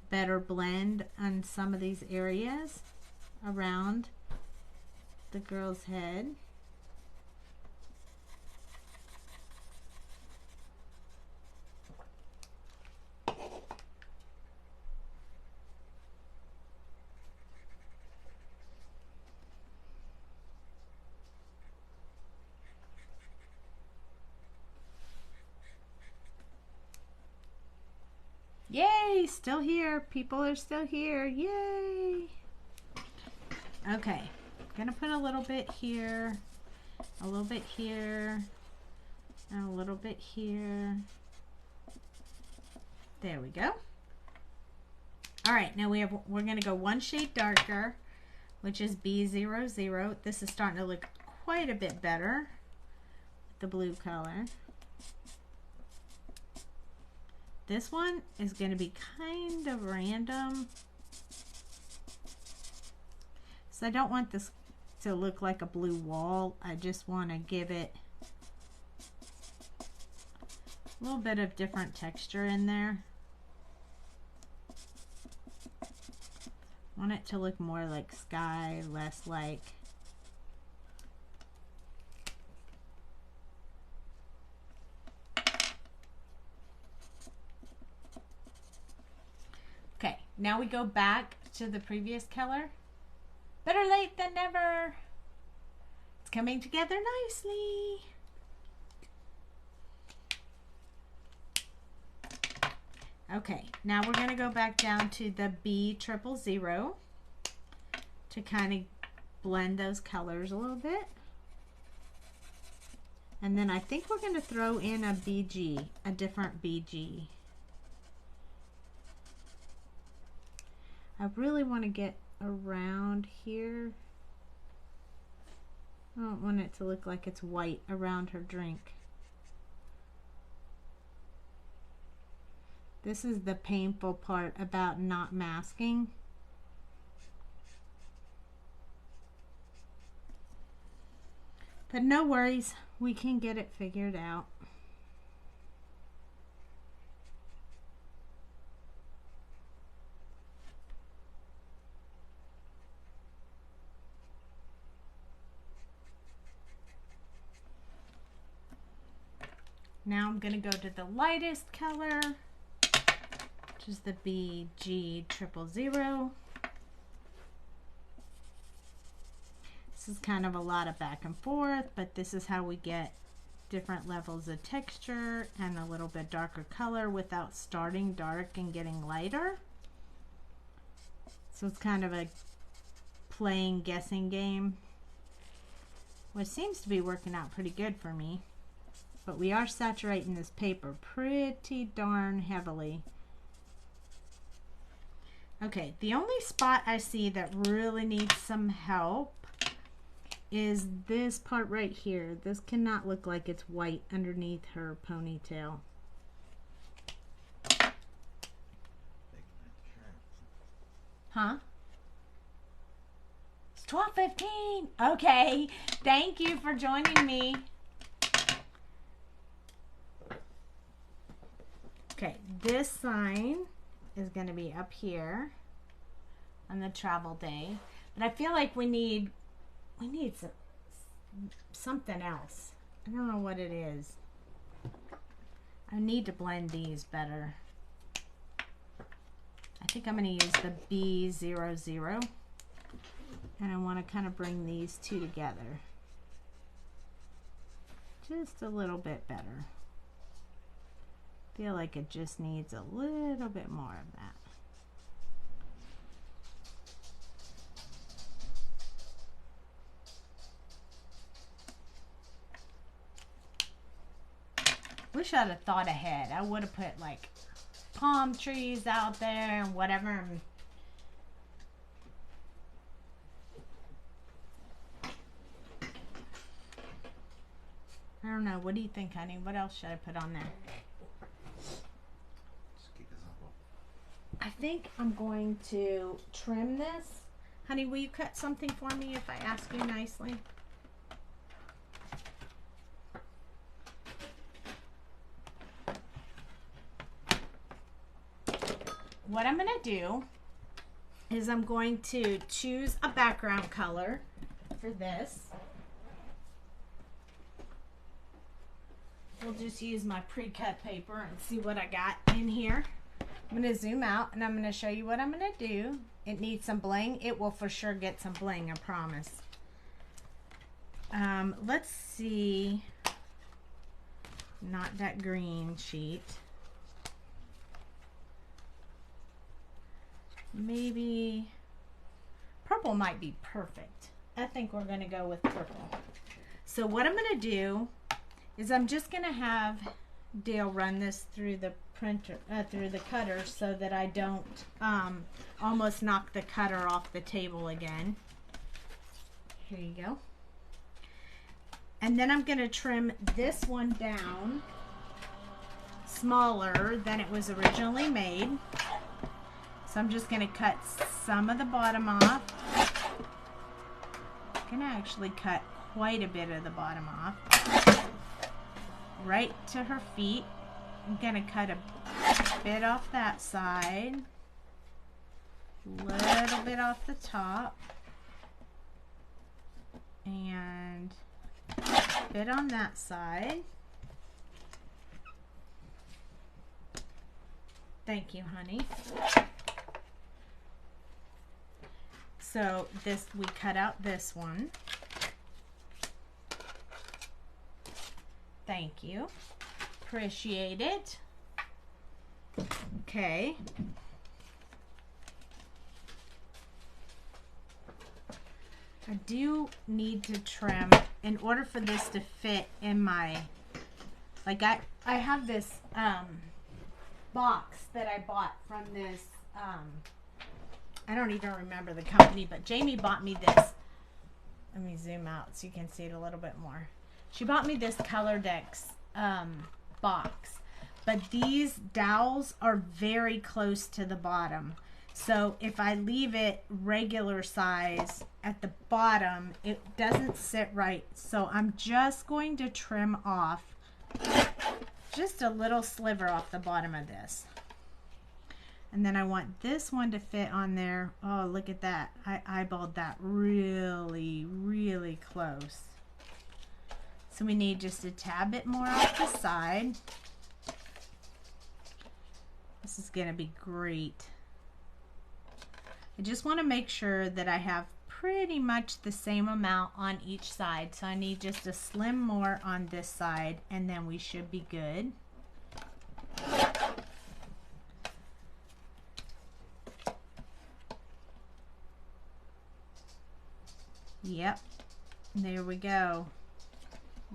better blend on some of these areas around the girl's head. Yay, still here. People are still here. Yay. Okay, gonna put a little bit here, a little bit here, and a little bit here. There we go. All right, now we're gonna go one shade darker, which is B00. This is starting to look quite a bit better with the blue color. This one is going to be kind of random. So I don't want this to look like a blue wall. I just want to give it a little bit of different texture in there. I want it to look more like sky, less like okay, now we go back to the previous color. Better late than never. It's coming together nicely. Okay, now we're going to go back down to the B000 to kind of blend those colors a little bit. And then I think we're going to throw in a BG, a different BG. I really want to get around here. I don't want it to look like it's white around her drink. This is the painful part about not masking. But no worries, we can get it figured out. Now I'm going to go to the lightest color, which is the BG000. This is kind of a lot of back and forth, but this is how we get different levels of texture and a little bit darker color without starting dark and getting lighter. So it's kind of a playing guessing game, which seems to be working out pretty good for me. But we are saturating this paper pretty darn heavily. Okay, the only spot I see that really needs some help is this part right here. This cannot look like it's white underneath her ponytail. Huh? It's 12:15. Okay, thank you for joining me. Okay, this sign is going to be up here on the travel day, but I feel like we need something else. I don't know what it is. I need to blend these better. I think I'm going to use the B00, and I want to kind of bring these two together just a little bit better. Feel like it just needs a little bit more of that. Wish I'd have thought ahead. I would have put like palm trees out there and whatever. I don't know. What do you think, honey? What else should I put on there? I think I'm going to trim this. Honey, will you cut something for me if I ask you nicely? What I'm going to do is I'm going to choose a background color. for this. We'll just use my pre-cut paper and see what I got in here. I'm going to zoom out and I'm going to show you what I'm going to do. It needs some bling. It will for sure get some bling, I promise. Let's see. Not that green sheet. Maybe purple might be perfect. I think we're going to go with purple. So what I'm going to do is I'm just going to have Dale run this through the printer, through the cutter, so that I don't almost knock the cutter off the table again. Here you go. And then I'm going to trim this one down smaller than it was originally made. So I'm just going to cut some of the bottom off. I'm going to actually cut quite a bit of the bottom off. Right to her feet. I'm going to cut a bit off that side. A little bit off the top. And a bit on that side. Thank you, honey. So this, we cut out this one. Thank you. Appreciate it. Okay. I do need to trim in order for this to fit in my, like I have this box that I bought from this, I don't even remember the company, but Jamie bought me this. Let me zoom out so you can see it a little bit more. She bought me this Colordex box, but these dowels are very close to the bottom. So if I leave it regular size at the bottom, it doesn't sit right. So I'm just going to trim off just a little sliver off the bottom of this. And then I want this one to fit on there. Oh, look at that. I eyeballed that really, really close. So we need just a tad bit more off the side. This is going to be great. I just want to make sure that I have pretty much the same amount on each side. So I need just a slim more on this side, and then we should be good. Yep, there we go.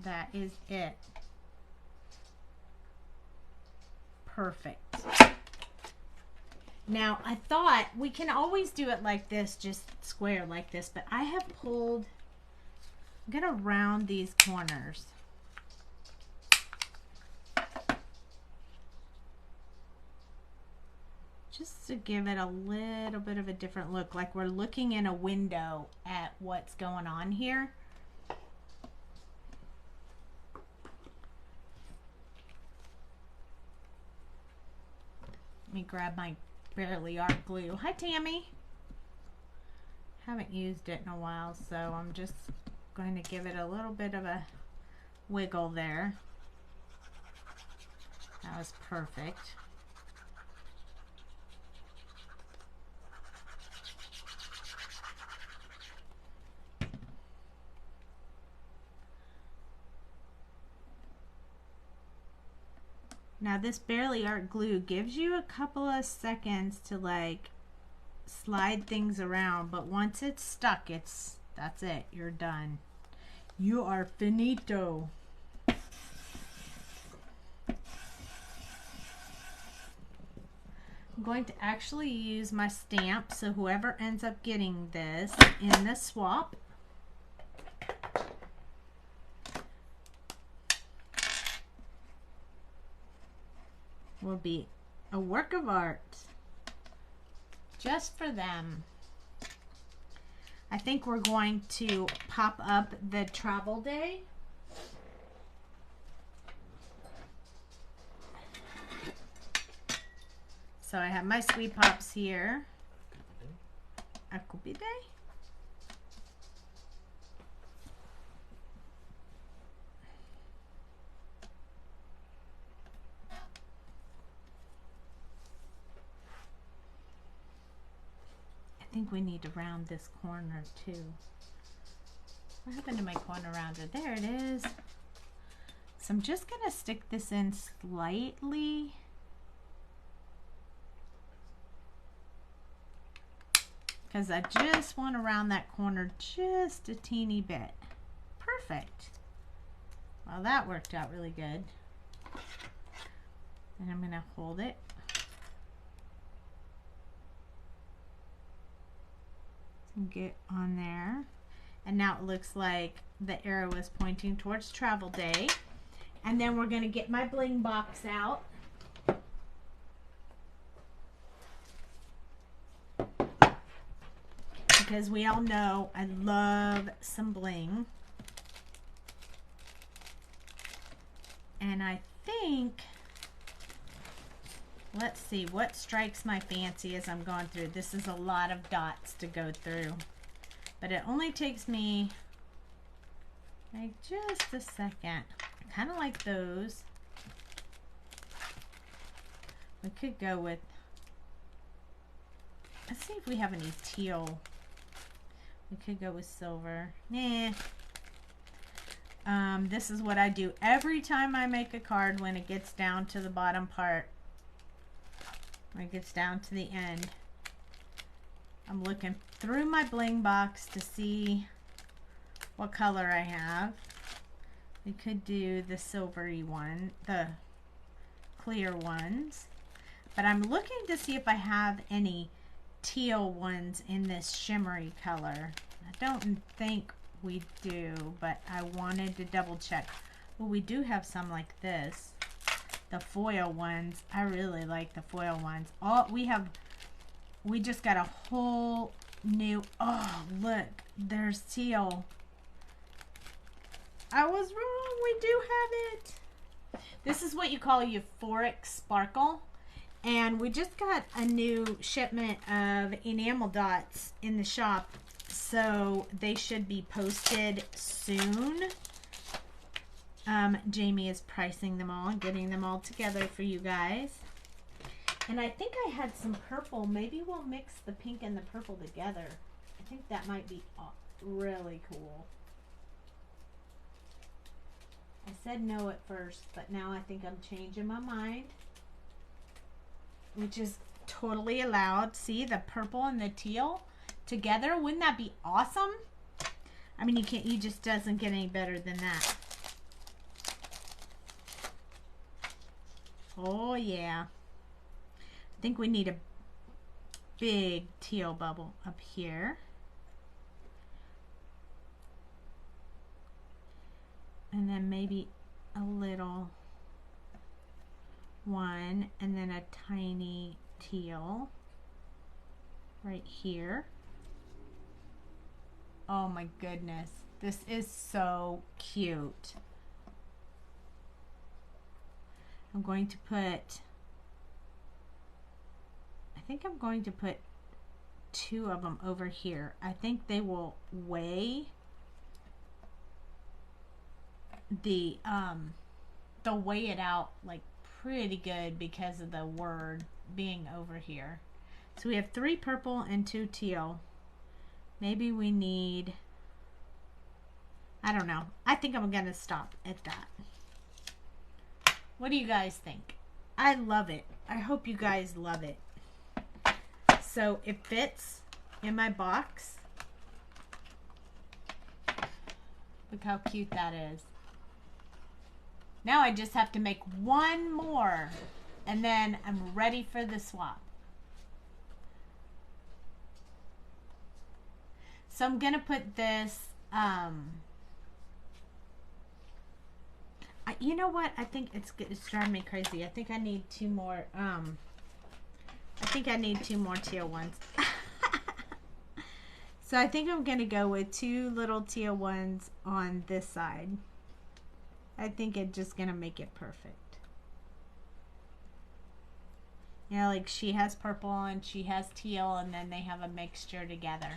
That is it. Perfect. Now, I thought we can always do it like this, just square like this, but I have pulled, I'm going to round these corners. Just to give it a little bit of a different look, like we're looking in a window at what's going on here. Let me grab my Barely Art glue. Hi, Tammy. Haven't used it in a while, so I'm just going to give it a little bit of a wiggle there. That was perfect. Now this Barely Art glue gives you a couple of seconds to like slide things around, but once it's stuck, that's it. You're done. You are finito. I'm going to actually use my stamp, so whoever ends up getting this in the swap will be a work of art just for them. I think we're going to pop up the travel day. So I have my Sweet Pops here. A Copic day. think we need to round this corner too. What happened to my corner rounder? There it is. So I'm just gonna stick this in slightly. Because I just want to round that corner just a teeny bit. Perfect. Well, that worked out really good. And I'm gonna hold it. Get on there. And now it looks like the arrow is pointing towards travel day. And then we're going to get my bling box out. Because we all know I love some bling. And I think, let's see, what strikes my fancy as I'm going through. This is a lot of dots to go through. But it only takes me like just a second. I kind of like those. We could go with, let's see if we have any teal. We could go with silver. Nah. This is what I do every time I make a card when it gets down to the bottom part. When it gets down to the end. I'm looking through my bling box to see what color I have. We could do the silvery one, the clear ones. But I'm looking to see if I have any teal ones in this shimmery color. I don't think we do, but I wanted to double check. Well, we do have some like this. The foil ones. I really like the foil ones. We just got a whole new, oh, look, there's teal. I was wrong, we do have it. This is what you call euphoric sparkle. And we just got a new shipment of enamel dots in the shop. So they should be posted soon. Jamie is pricing them all and getting them all together for you guys. And I think I had some purple. Maybe we'll mix the pink and the purple together. I think that might be really cool. I said no at first, but now I think I'm changing my mind. Which is totally allowed. See the purple and the teal together? Wouldn't that be awesome? I mean, you just doesn't get any better than that. Oh yeah. I think we need a big teal bubble up here. And then maybe a little one, and then a tiny teal right here. Oh my goodness. This is so cute. I'm going to put, I think I'm going to put 2 of them over here. I think they will weigh they'll weigh it out like pretty good because of the word being over here. So we have 3 purple and 2 teal. Maybe we need, I don't know. I think I'm gonna stop at that. What do you guys think? I love it. I hope you guys love it. So it fits in my box. Look how cute that is. Now I just have to make 1 more and then I'm ready for the swap. So I'm gonna put this, you know what? I think it's driving me crazy. I think I need 2 more, I think I need 2 more teal ones. So I think I'm gonna go with 2 little teal ones on this side. I think it's just gonna make it perfect. Yeah, like she has purple and she has teal and then they have a mixture together.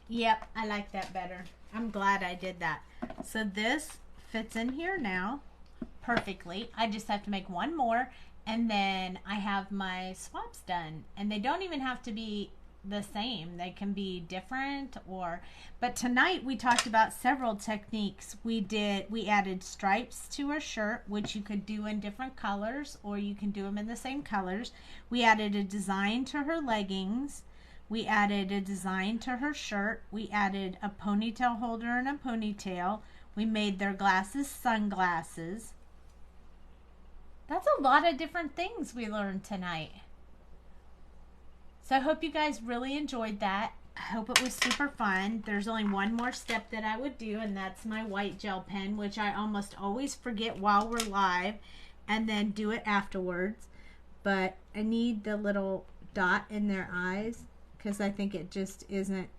Yep, I like that better. I'm glad I did that. So this fits in here now perfectly. I just have to make 1 more and then I have my swaps done. And they don't even have to be the same. They can be different, but tonight we talked about several techniques. We added stripes to her shirt, which you could do in different colors, or you can do them in the same colors. We added a design to her leggings. We added a design to her shirt. We added a ponytail holder and a ponytail. We made their glasses sunglasses. That's a lot of different things we learned tonight. So I hope you guys really enjoyed that. I hope it was super fun. There's only one more step that I would do, and that's my white gel pen, which I almost always forget while we're live and then do it afterwards. But I need the little dot in their eyes because I think it just isn't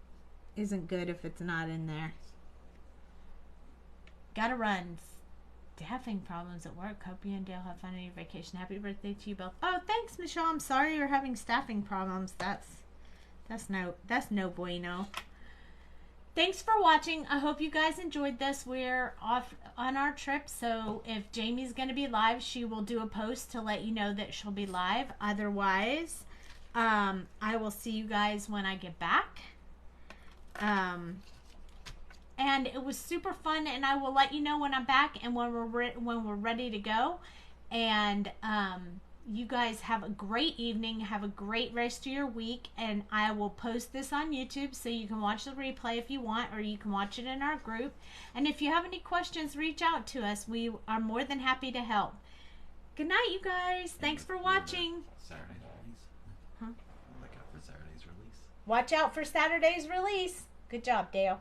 good if it's not in there. Gotta run. Staffing problems at work. Hope you and Dale have fun on your vacation. Happy birthday to you both. Oh, thanks, Michelle. I'm sorry you're having staffing problems. That's no bueno. Thanks for watching. I hope you guys enjoyed this. We're off on our trip, so if Jamie's going to be live, she will do a post to let you know that she'll be live. Otherwise, I will see you guys when I get back. And it was super fun, and I will let you know when I'm back and when we're ready to go. And you guys have a great evening. Have a great rest of your week, and I will post this on YouTube so you can watch the replay if you want, or you can watch it in our group. And if you have any questions, reach out to us. We are more than happy to help. Good night, you guys. Thanks for watching. Saturday's release. Huh? Look out for Saturday's release. Watch out for Saturday's release. Good job, Dale.